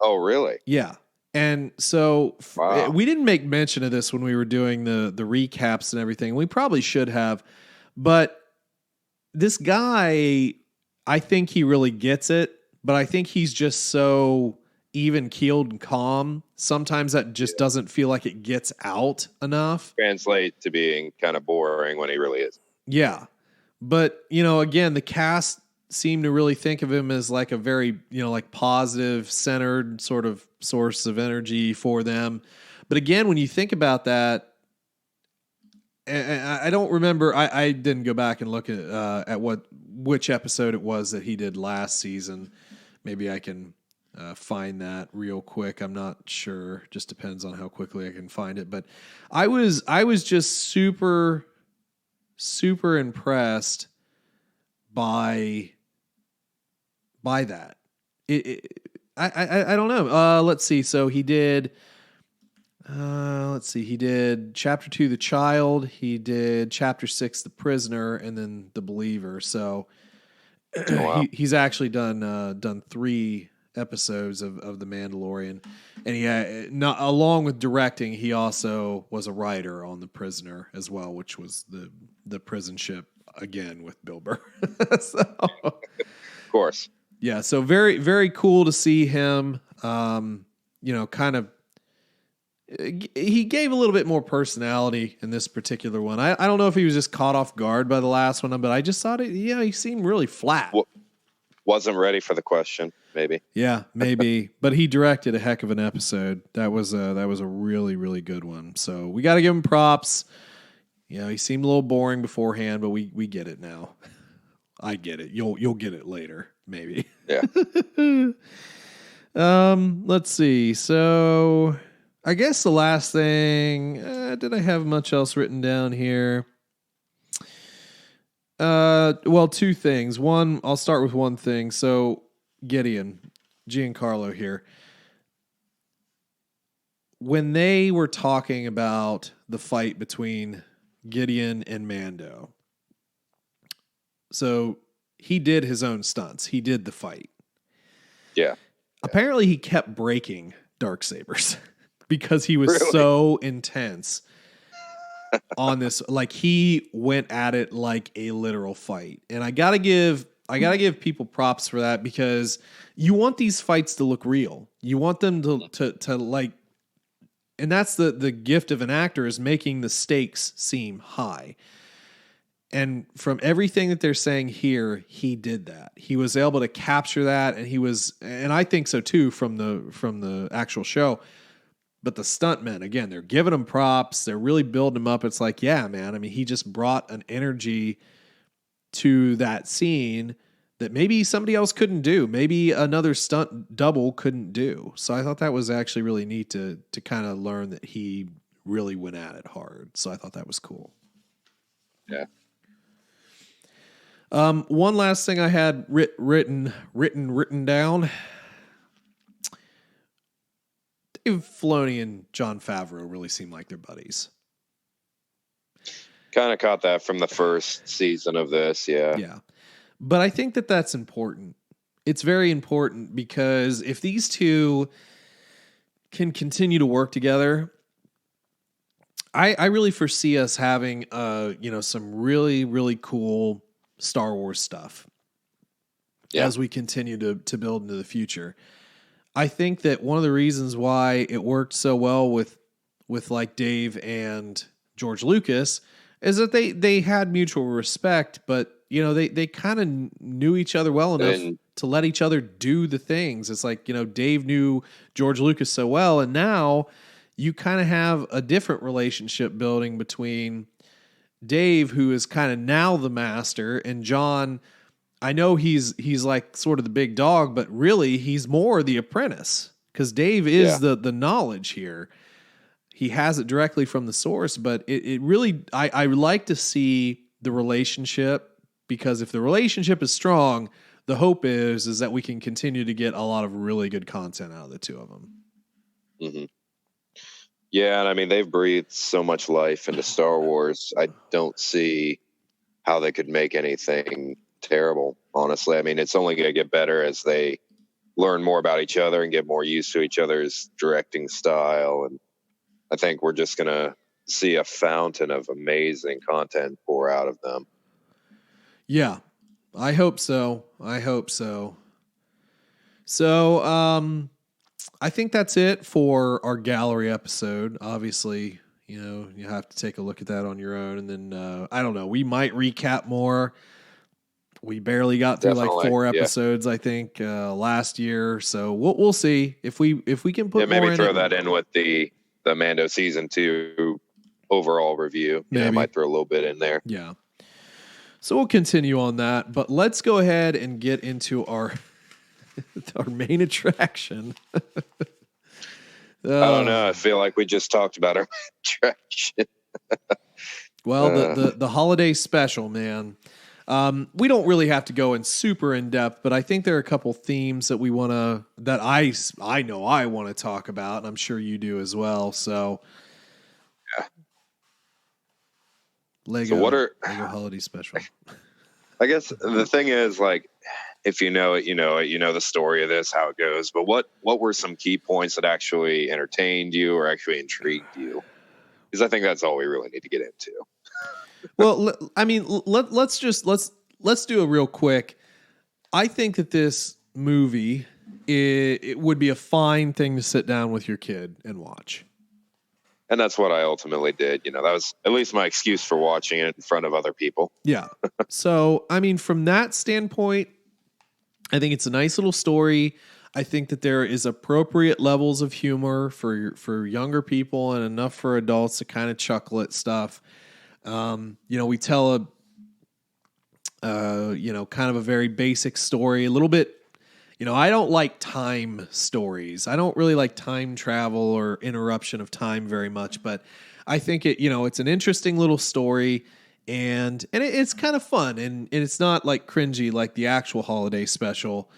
Speaker 2: Oh, really?
Speaker 1: Yeah. And so we didn't make mention of this when we were doing the recaps and everything. We probably should have, but this guy, I think he really gets it, but I think he's just so even keeled and calm. Sometimes that just doesn't feel like it gets out enough.
Speaker 2: Translate to being kind of boring when he really is.
Speaker 1: Yeah. But, you know, again, the cast seemed to really think of him as like a very, you know, like positive centered sort of source of energy for them. But again, when you think about that, I don't remember. I didn't go back and look at which episode it was that he did last season. Maybe I can find that real quick. I'm not sure. Just depends on how quickly I can find it. But I was just super impressed by that. I don't know. Let's see. So he did. He did Chapter 2, The Child. He did Chapter 6, The Prisoner, and then The Believer. So he's actually done 3 episodes of The Mandalorian, and he along with directing, he also was a writer on The Prisoner as well, which was the prison ship again with Bill Burr. So,
Speaker 2: of course,
Speaker 1: yeah. So very, very cool to see him. You know, kind of. He gave a little bit more personality in this particular one. I don't know if he was just caught off guard by the last one, but I just thought he seemed really flat.
Speaker 2: wasn't ready for the question, maybe.
Speaker 1: Yeah, maybe. But he directed a heck of an episode. That was a really, really good one. So we got to give him props. You know, he seemed a little boring beforehand, but we get it now. I get it. You'll get it later, maybe.
Speaker 2: Yeah.
Speaker 1: Let's see. So I guess the last thing, did I have much else written down here? Well, two things. One, I'll start with one thing. So Giancarlo here. When they were talking about the fight between Gideon and Mando, so he did his own stunts. He did the fight.
Speaker 2: Yeah.
Speaker 1: Apparently he kept breaking darksabers because he was
Speaker 2: Really?
Speaker 1: so intense on this. Like, he went at it like a literal fight. And I gotta give people props for that, because you want these fights to look real. You want them to like, and that's the gift of an actor, is making the stakes seem high. And from everything that they're saying here, he did that. He was able to capture that, and I think so too from the actual show. But the stuntmen, again, they're giving him props. They're really building him up. It's like, yeah, man. I mean, he just brought an energy to that scene that maybe somebody else couldn't do. Maybe another stunt double couldn't do. So I thought that was actually really neat to kind of learn that he really went at it hard. So I thought that was cool.
Speaker 2: Yeah.
Speaker 1: One last thing I had written down. Dave Filoni and Jon Favreau really seem like they're buddies.
Speaker 2: Kind of caught that from the first season of this. Yeah.
Speaker 1: Yeah. But I think that that's important. It's very important, because if these two can continue to work together, I really foresee us having some really, really cool Star Wars stuff as we continue to build into the future. I think that one of the reasons why it worked so well with like Dave and George Lucas is that they had mutual respect, but they kind of knew each other well enough to let each other do the things. It's like, Dave knew George Lucas so well, and now you kind of have a different relationship building between Dave, who is kind of now the master, and John. I know he's like sort of the big dog, but really he's more the apprentice, because Dave is the knowledge here. He has it directly from the source, but it really, I would like to see the relationship, because if the relationship is strong, the hope is that we can continue to get a lot of really good content out of the two of them.
Speaker 2: Mm-hmm. Yeah, and I mean, they've breathed so much life into Star Wars. I don't see how they could make anything terrible, honestly. I mean, it's only going to get better as they learn more about each other and get more used to each other's directing style. And I think we're just going to see a fountain of amazing content pour out of them.
Speaker 1: Yeah, I hope so. So, I think that's it for our gallery episode. Obviously, you have to take a look at that on your own. And then, I don't know, we might recap more. We barely got through like 4 episodes, I think, last year. So we'll see if we can put
Speaker 2: maybe
Speaker 1: more
Speaker 2: throw
Speaker 1: in
Speaker 2: that in with the Mando season 2 overall review. I might throw a little bit in there.
Speaker 1: Yeah. So we'll continue on that, but let's go ahead and get into our main attraction.
Speaker 2: I don't know. I feel like we just talked about our attraction.
Speaker 1: Well, the holiday special, man. We don't really have to go in super in depth, but I think there are a couple themes that I know I want to talk about, and I'm sure you do as well. So,
Speaker 2: yeah.
Speaker 1: Lego holiday special.
Speaker 2: I guess the thing is, like, if you know it, you know the story of this, how it goes. But what were some key points that actually entertained you or actually intrigued you? Because I think that's all we really need to get into.
Speaker 1: Well, I mean, let's do a real quick. I think that this movie it would be a fine thing to sit down with your kid and watch.
Speaker 2: And that's what I ultimately did. That was at least my excuse for watching it in front of other people.
Speaker 1: Yeah. So, I mean, from that standpoint, I think it's a nice little story. I think that there is appropriate levels of humor for younger people and enough for adults to kind of chuckle at stuff. We tell kind of a very basic story, a little bit. I don't like time stories. I don't really like time travel or interruption of time very much, but I think it's an interesting little story, and it's kind of fun, and it's not like cringy like the actual holiday special.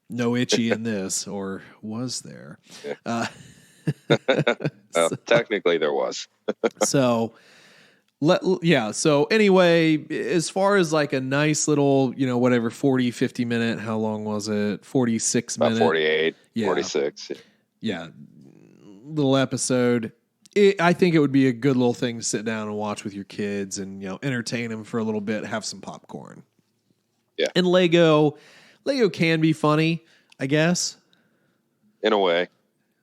Speaker 1: No itchy in this, or was there?
Speaker 2: Well, technically there was.
Speaker 1: So anyway, as far as like a nice little, 40-50 minute, how long was it? 46
Speaker 2: About
Speaker 1: minute.
Speaker 2: 48, 46.
Speaker 1: Yeah. Little episode. I think it would be a good little thing to sit down and watch with your kids and, entertain them for a little bit, have some popcorn.
Speaker 2: Yeah.
Speaker 1: And Lego can be funny, I guess.
Speaker 2: In a way.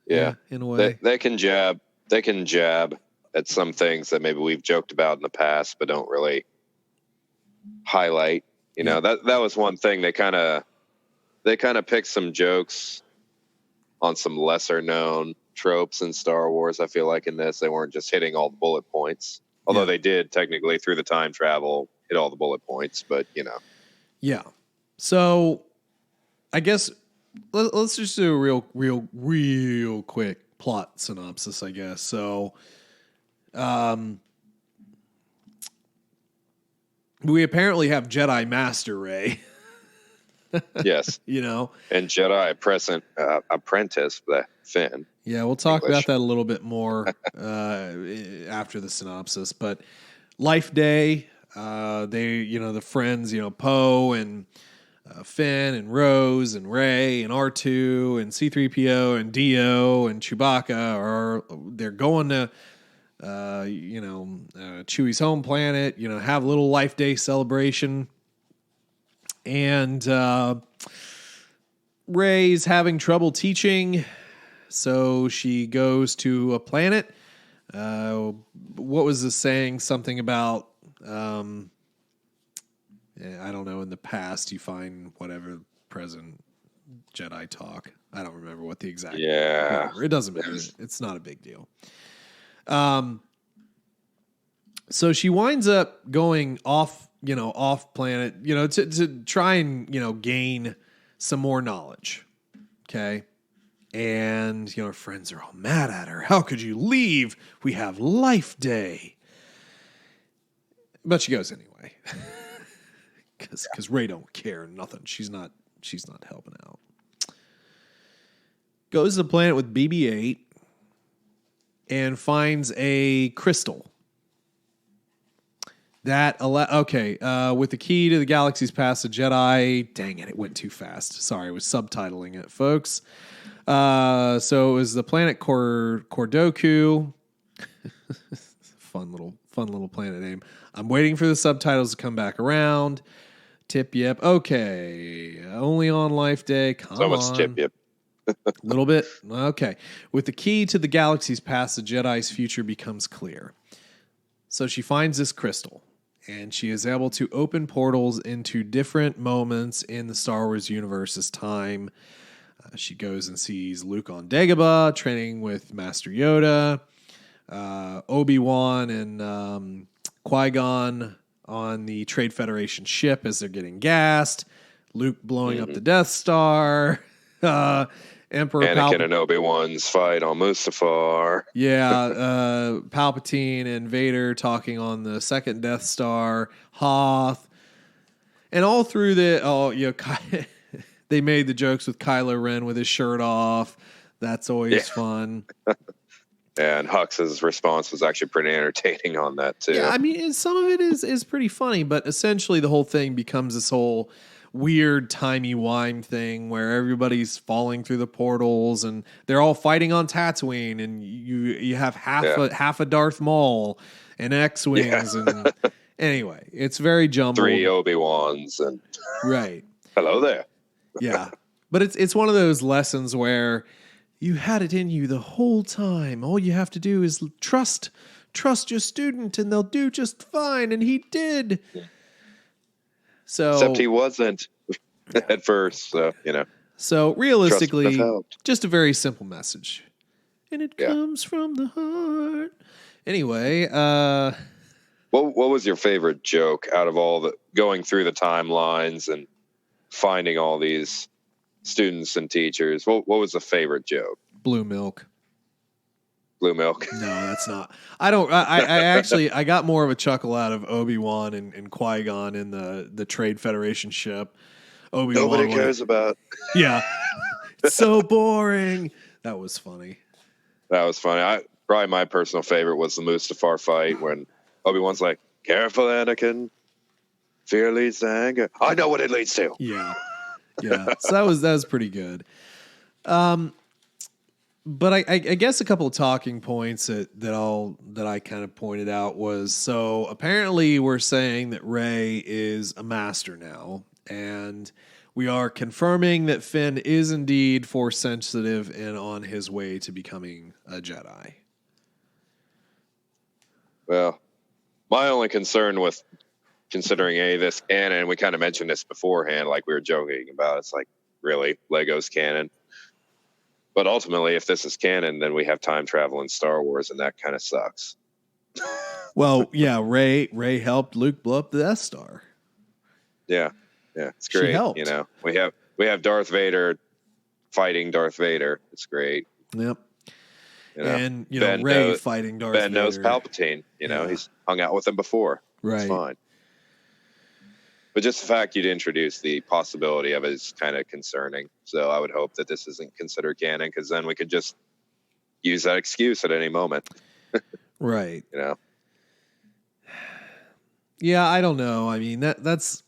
Speaker 2: Yeah.
Speaker 1: In a way.
Speaker 2: They can jab at some things that maybe we've joked about in the past, but don't really highlight. That was one thing. They kind of picked some jokes on some lesser known tropes in Star Wars. I feel like in this, they weren't just hitting all the bullet points, although they did technically through the time travel hit all the bullet points, but
Speaker 1: Yeah. So I guess let's just do a real quick plot synopsis, I guess. So, we apparently have Jedi Master Rey.
Speaker 2: Yes. And Jedi apprentice Finn.
Speaker 1: Yeah, we'll talk about that a little bit more after the synopsis. But Life Day, the friends, Poe and Finn and Rose and Rey and R2 and C-3PO and D-O and Chewbacca they're going to Chewie's home planet, have a little Life Day celebration. And Rey's having trouble teaching, so she goes to a planet. What was the saying? Something about, I don't know, in the past you find whatever present Jedi talk. I don't remember what the exact.
Speaker 2: Yeah.
Speaker 1: Whatever. It doesn't matter. It's not a big deal. So she winds up going off planet, to try and, gain some more knowledge. Okay. And, her friends are all mad at her. How could you leave? We have Life Day. But she goes anyway. Because Rey don't care nothing. She's not helping out. Goes to the planet with BB-8 and finds a crystal. With the key to the galaxy's past, the Jedi. Dang it went too fast. Sorry, I was subtitling it, folks. So it was the planet Kordoku. Fun little planet name. I'm waiting for the subtitles to come back around. Tip yep. Okay, only on Life Day. Come on.
Speaker 2: Tip yep.
Speaker 1: A little bit. Okay. With the key to the galaxy's past, the Jedi's future becomes clear. So she finds this crystal, and she is able to open portals into different moments in the Star Wars universe's time. She goes and sees Luke on Dagobah, training with Master Yoda, Obi-Wan and Qui-Gon on the Trade Federation ship as they're getting gassed, Luke blowing up the Death Star, Emperor
Speaker 2: Anakin and Obi-Wan's fight on Mustafar.
Speaker 1: Yeah, Palpatine and Vader talking on the second Death Star, Hoth, and all through they made the jokes with Kylo Ren with his shirt off. That's always fun.
Speaker 2: And Hux's response was actually pretty entertaining on that too.
Speaker 1: Yeah, I mean, some of it is pretty funny, but essentially the whole thing becomes this whole weird timey-wime thing where everybody's falling through the portals and they're all fighting on Tatooine, and you have half a Darth Maul and X-Wings and anyway, it's very jumbled.
Speaker 2: 3 Obi-Wans and
Speaker 1: right.
Speaker 2: Hello there.
Speaker 1: Yeah. But it's one of those lessons where you had it in you the whole time. All you have to do is trust your student and they'll do just fine, and he did.
Speaker 2: Yeah. So except he wasn't. at first. So,
Speaker 1: So
Speaker 2: trust would have
Speaker 1: realistically,
Speaker 2: helped.
Speaker 1: just a very simple message. And it
Speaker 2: Yeah.
Speaker 1: comes from the heart. Anyway,
Speaker 2: What was your favorite joke out of all the going through the timelines and finding all these students and teachers? What was the favorite joke?
Speaker 1: blue milk.
Speaker 2: Blue milk.
Speaker 1: No, that's not. I actually I got more of a chuckle out of Obi-Wan and Qui-Gon in the Trade Federation ship. Obi-Wan.
Speaker 2: Nobody cares about.
Speaker 1: Yeah. It's so boring. That was funny.
Speaker 2: That was funny. Probably my personal favorite was the Mustafar fight when Obi-Wan's like, "Careful, Anakin. Fear leads to anger. I know what it leads to."
Speaker 1: Yeah. Yeah. So that was pretty good. But I guess a couple of talking points that I kind of pointed out was, so apparently we're saying that Rey is a master now, and we are confirming that Finn is indeed Force sensitive and on his way to becoming a Jedi.
Speaker 2: Well, my only concern with considering this canon, we kind of mentioned this beforehand, like we were joking about, it's like, really, Lego's canon? But ultimately, if this is canon, then we have time travel in Star Wars, and that kind of sucks.
Speaker 1: Well, yeah, Rey helped Luke blow up the Death Star.
Speaker 2: Yeah, it's great.
Speaker 1: She helped.
Speaker 2: We have Darth Vader fighting Darth Vader. It's great.
Speaker 1: Yep. And
Speaker 2: Ben
Speaker 1: Rey fighting Darth Vader.
Speaker 2: Ben knows Palpatine. He's hung out with him before.
Speaker 1: Right.
Speaker 2: It's fine. But just the fact you'd introduce the possibility of it is kind of concerning. So I would hope that this isn't considered canon, because then we could just use that excuse at any moment.
Speaker 1: Right.
Speaker 2: Yeah,
Speaker 1: I don't know. I mean, that's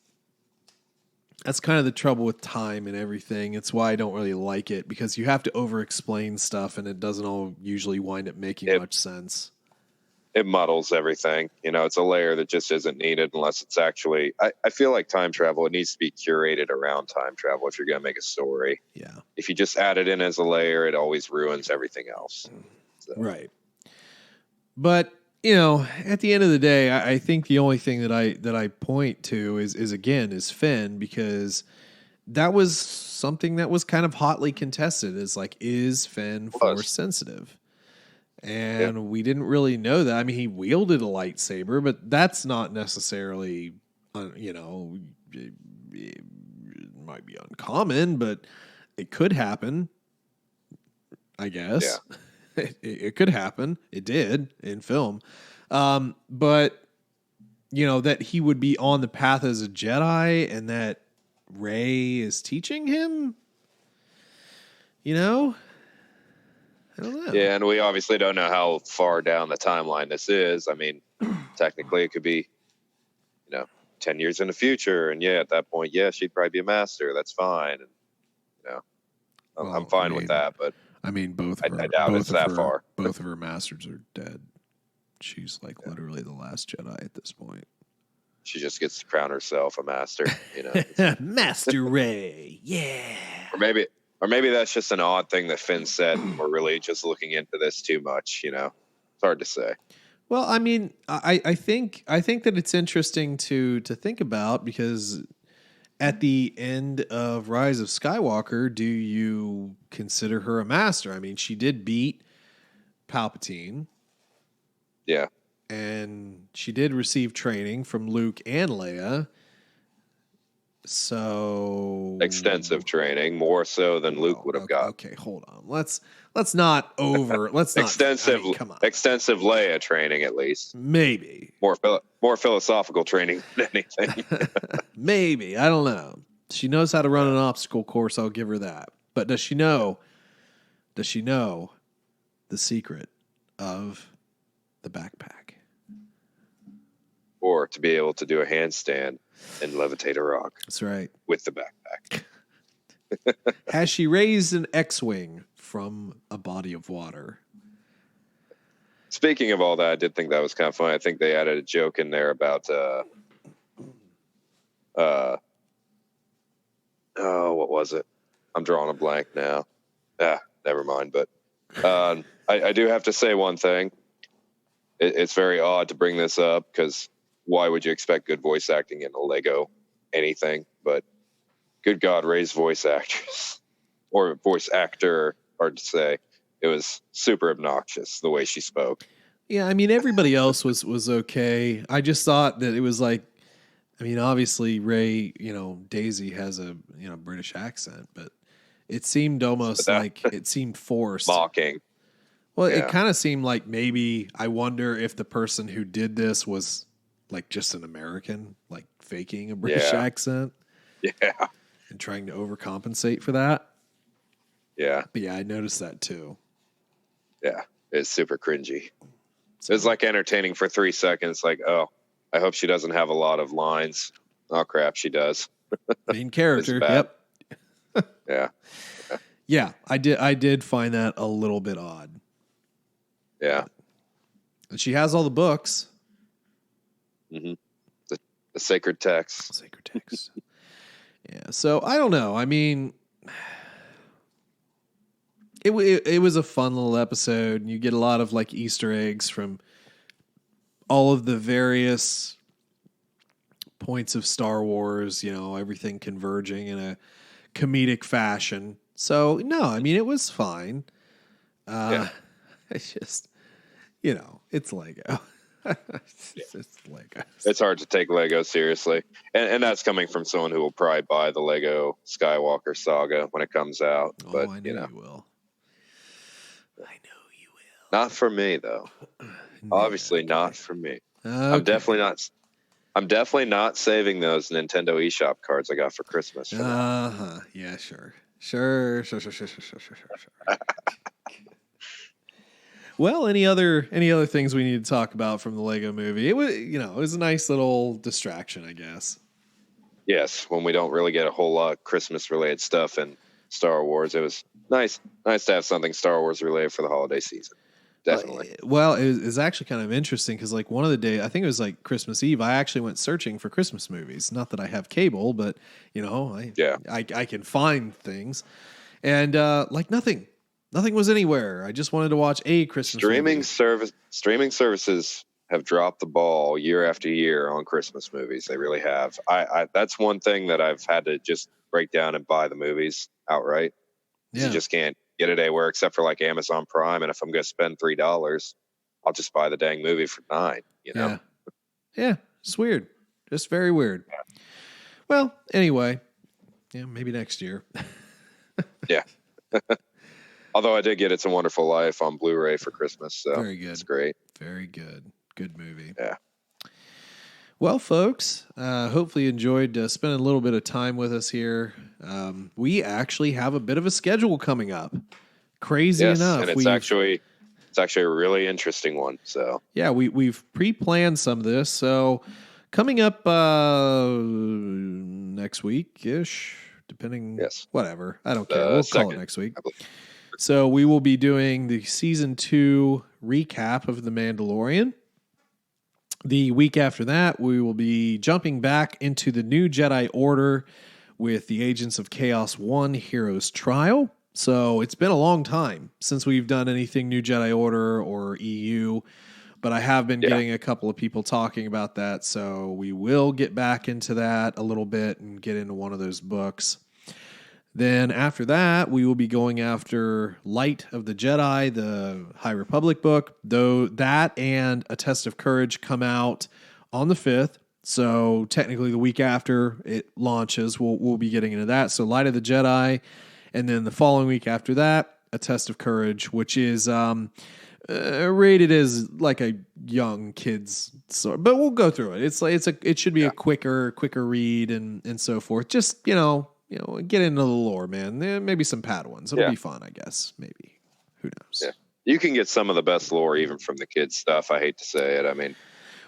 Speaker 1: kind of the trouble with time and everything. It's why I don't really like it, because you have to over-explain stuff, and it doesn't all usually wind up making much sense.
Speaker 2: It muddles everything. It's a layer that just isn't needed unless it's actually... I feel like time travel, it needs to be curated around time travel if you're going to make a story.
Speaker 1: Yeah.
Speaker 2: If you just add it in as a layer, it always ruins everything else. So.
Speaker 1: Right. But, at the end of the day, I think the only thing that I point to is Finn, because that was something that was kind of hotly contested. Is like, is Finn Force sensitive? And we didn't really know that. I mean, he wielded a lightsaber, but that's not necessarily, it might be uncommon, but it could happen, I guess. Yeah. It could happen. It did in film. But, that he would be on the path as a Jedi and that Rey is teaching him, I don't know.
Speaker 2: Yeah, and we obviously don't know how far down the timeline this is. I mean, technically it could be, 10 years in the future. And at that point, she'd probably be a master. That's fine. And, I'm fine with that. But
Speaker 1: I mean, both of her,
Speaker 2: I doubt it's that far.
Speaker 1: Both of her masters are dead. She's like literally the last Jedi at this point.
Speaker 2: She just gets to crown herself a master,
Speaker 1: Master Rey. Yeah.
Speaker 2: Or maybe that's just an odd thing that Finn said, and we're really just looking into this too much, It's hard to say.
Speaker 1: Well, I mean, I think that it's interesting to think about, because at the end of Rise of Skywalker, do you consider her a master? I mean, she did beat Palpatine.
Speaker 2: Yeah.
Speaker 1: And she did receive training from Luke and Leia. So
Speaker 2: extensive training, more so than Luke would have got.
Speaker 1: Okay, hold on. Let's not
Speaker 2: extensive.
Speaker 1: I mean, come on.
Speaker 2: Extensive Leia training, at least.
Speaker 1: Maybe
Speaker 2: more philosophical training than anything.
Speaker 1: Maybe, I don't know. She knows how to run an obstacle course. I'll give her that. But does she know? Does she know the secret of the backpack?
Speaker 2: Or to be able to do a handstand and levitate a rock.
Speaker 1: That's right.
Speaker 2: With the backpack.
Speaker 1: Has she raised an X-Wing from a body of water?
Speaker 2: Speaking of all that, I did think that was kind of funny. I think they added a joke in there about what was it? I'm drawing a blank now. Never mind. But I do have to say one thing. It's very odd to bring this up, because why would you expect good voice acting in a Lego anything? But good God, Rey's voice actress or voice actor, hard to say. It was super obnoxious the way she spoke.
Speaker 1: Yeah, I mean, everybody else was okay. I just thought that it was like, I mean, obviously Rey, Daisy has a British accent, but it seemed almost like it seemed forced.
Speaker 2: Mocking.
Speaker 1: Well, it kind of seemed like maybe I wonder if the person who did this was like just an American, like faking a British accent.
Speaker 2: Yeah.
Speaker 1: And trying to overcompensate for that.
Speaker 2: Yeah.
Speaker 1: But yeah, I noticed that too.
Speaker 2: Yeah. It's super cringy. So, it's like entertaining for 3 seconds. Like, oh, I hope she doesn't have a lot of lines. Oh crap, she does.
Speaker 1: Main character. Yep.
Speaker 2: Yeah.
Speaker 1: Yeah, I did find that a little bit odd.
Speaker 2: Yeah.
Speaker 1: And she has all the books.
Speaker 2: Mm-hmm. The sacred text.
Speaker 1: Sacred text. Yeah. So I don't know. I mean, it was a fun little episode, and you get a lot of like Easter eggs from all of the various points of Star Wars. Everything converging in a comedic fashion. So no, I mean it was fine. It's just it's Lego. It's Lego.
Speaker 2: It's hard to take Lego seriously, and that's coming from someone who will probably buy the Lego Skywalker saga when it comes out.
Speaker 1: Oh,
Speaker 2: but
Speaker 1: I know you will. I know you will.
Speaker 2: Not for me though. Obviously, not for me.
Speaker 1: Okay.
Speaker 2: I'm definitely not saving those Nintendo eShop cards I got for Christmas.
Speaker 1: Yeah, sure. Sure. Well, any other things we need to talk about from the Lego movie? It was a nice little distraction, I guess.
Speaker 2: Yes, when we don't really get a whole lot of Christmas related stuff in Star Wars, it was nice to have something Star Wars related for the holiday season. Definitely.
Speaker 1: Well, it was actually kind of interesting because like one of the days, I think it was like Christmas Eve, I actually went searching for Christmas movies. Not that I have cable, but I can find things, and like nothing was anywhere. I just wanted to watch a Christmas movie.
Speaker 2: Streaming services have dropped the ball year after year on Christmas movies. They really have. I that's one thing that I've had to just break down and buy the movies outright. Yeah. You just can't get it anywhere except for like Amazon Prime. And if I'm going to spend $3, I'll just buy the dang movie for $9.
Speaker 1: Yeah. It's weird. Just very weird. Yeah. Well, anyway, maybe next year.
Speaker 2: Yeah. Although I did get It's a Wonderful Life on Blu-ray for Christmas. So
Speaker 1: very good.
Speaker 2: It's great.
Speaker 1: Very good. Good movie.
Speaker 2: Yeah.
Speaker 1: Well, folks, hopefully you enjoyed spending a little bit of time with us here. We actually have a bit of a schedule coming up. Crazy enough.
Speaker 2: And it's actually a really interesting one. So
Speaker 1: yeah, we've pre-planned some of this. So coming up next week-ish, depending.
Speaker 2: Yes.
Speaker 1: Whatever. I don't care. We'll call it next week. So we will be doing the season 2 recap of The Mandalorian. The week after that, we will be jumping back into the New Jedi Order with the Agents of Chaos 1 Heroes Trial. So it's been a long time since we've done anything New Jedi Order or EU, but I have been getting a couple of people talking about that. So we will get back into that a little bit and get into one of those books. Then after that, we will be going after Light of the Jedi, the High Republic book, though that and A Test of Courage come out on the 5th. So technically the week after it launches, we'll be getting into that. So Light of the Jedi, and then the following week after that, A Test of Courage, which is rated as like a young kid's story. But we'll go through it. It should be a quicker read and so forth. Just, get into the lore, man. Maybe some Padawans. It'll be fun, I guess. Maybe. Who knows?
Speaker 2: Yeah. You can get some of the best lore even from the kids' stuff. I hate to say it. I mean,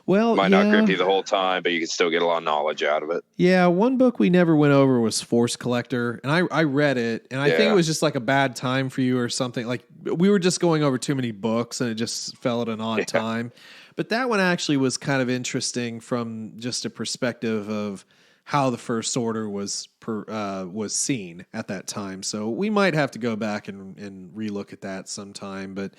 Speaker 1: it
Speaker 2: might not grip you the whole time, but you can still get a lot of knowledge out of it.
Speaker 1: Yeah, one book we never went over was Force Collector, and I read it, and I think it was just like a bad time for you or something. Like we were just going over too many books, and it just fell at an odd time. But that one actually was kind of interesting from just a perspective of how the First Order was seen at that time. So we might have to go back and relook at that sometime. But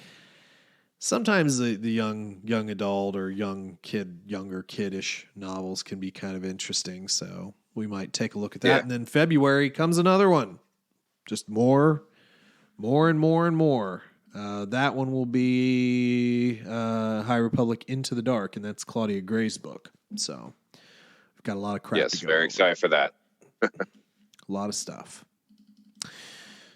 Speaker 1: sometimes the young adult or younger kiddish novels can be kind of interesting. So we might take a look at that.
Speaker 2: Yeah.
Speaker 1: And then February comes another one. Just more and more. That one will be High Republic Into the Dark, and that's Claudia Gray's book. So we've got a lot of crap.
Speaker 2: Yes,
Speaker 1: to go
Speaker 2: very
Speaker 1: over.
Speaker 2: excited for that.
Speaker 1: A lot of stuff.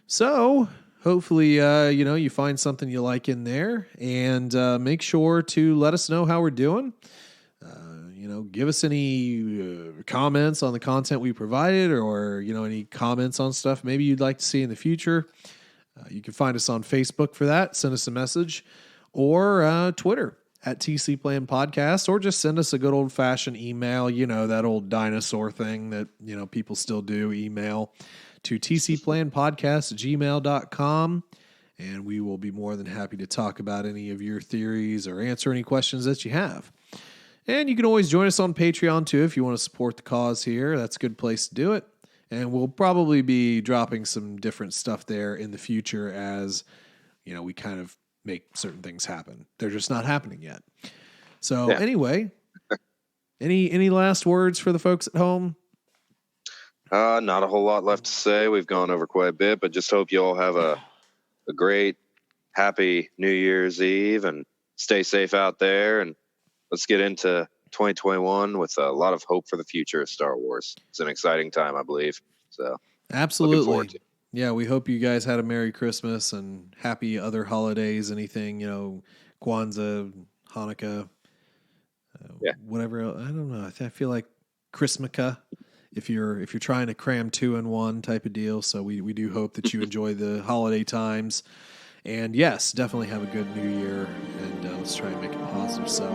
Speaker 1: So hopefully, you find something you like in there, and make sure to let us know how we're doing. Give us any comments on the content we provided, or any comments on stuff maybe you'd like to see in the future. You can find us on Facebook for that. Send us a message, or Twitter at TC Plan Podcast, or just send us a good old fashioned email. That old dinosaur thing that people still do. Email to tcplanpodcast@gmail.com, and we will be more than happy to talk about any of your theories or answer any questions that you have. And you can always join us on Patreon too if you want to support the cause here. That's a good place to do it. And we'll probably be dropping some different stuff there in the future as, we kind of make certain things happen. They're just not happening yet. So Anyway, any last words for the folks at home?
Speaker 2: Not a whole lot left to say. We've gone over quite a bit, but just hope you all have a great, happy New Year's Eve, and stay safe out there. And let's get into 2021 with a lot of hope for the future of Star Wars. It's an exciting time, I believe. So
Speaker 1: absolutely.
Speaker 2: Looking forward to it.
Speaker 1: Yeah, we hope you guys had a Merry Christmas and happy other holidays, anything, Kwanzaa, Hanukkah, whatever. I don't know. I feel like Christmaka if you're trying to cram 2 in 1 type of deal. So we do hope that you enjoy the holiday times. And yes, definitely have a good new year, and let's try and make it positive. So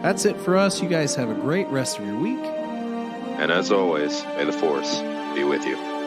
Speaker 1: that's it for us. You guys have a great rest of your week.
Speaker 2: And as always, may the Force be with you.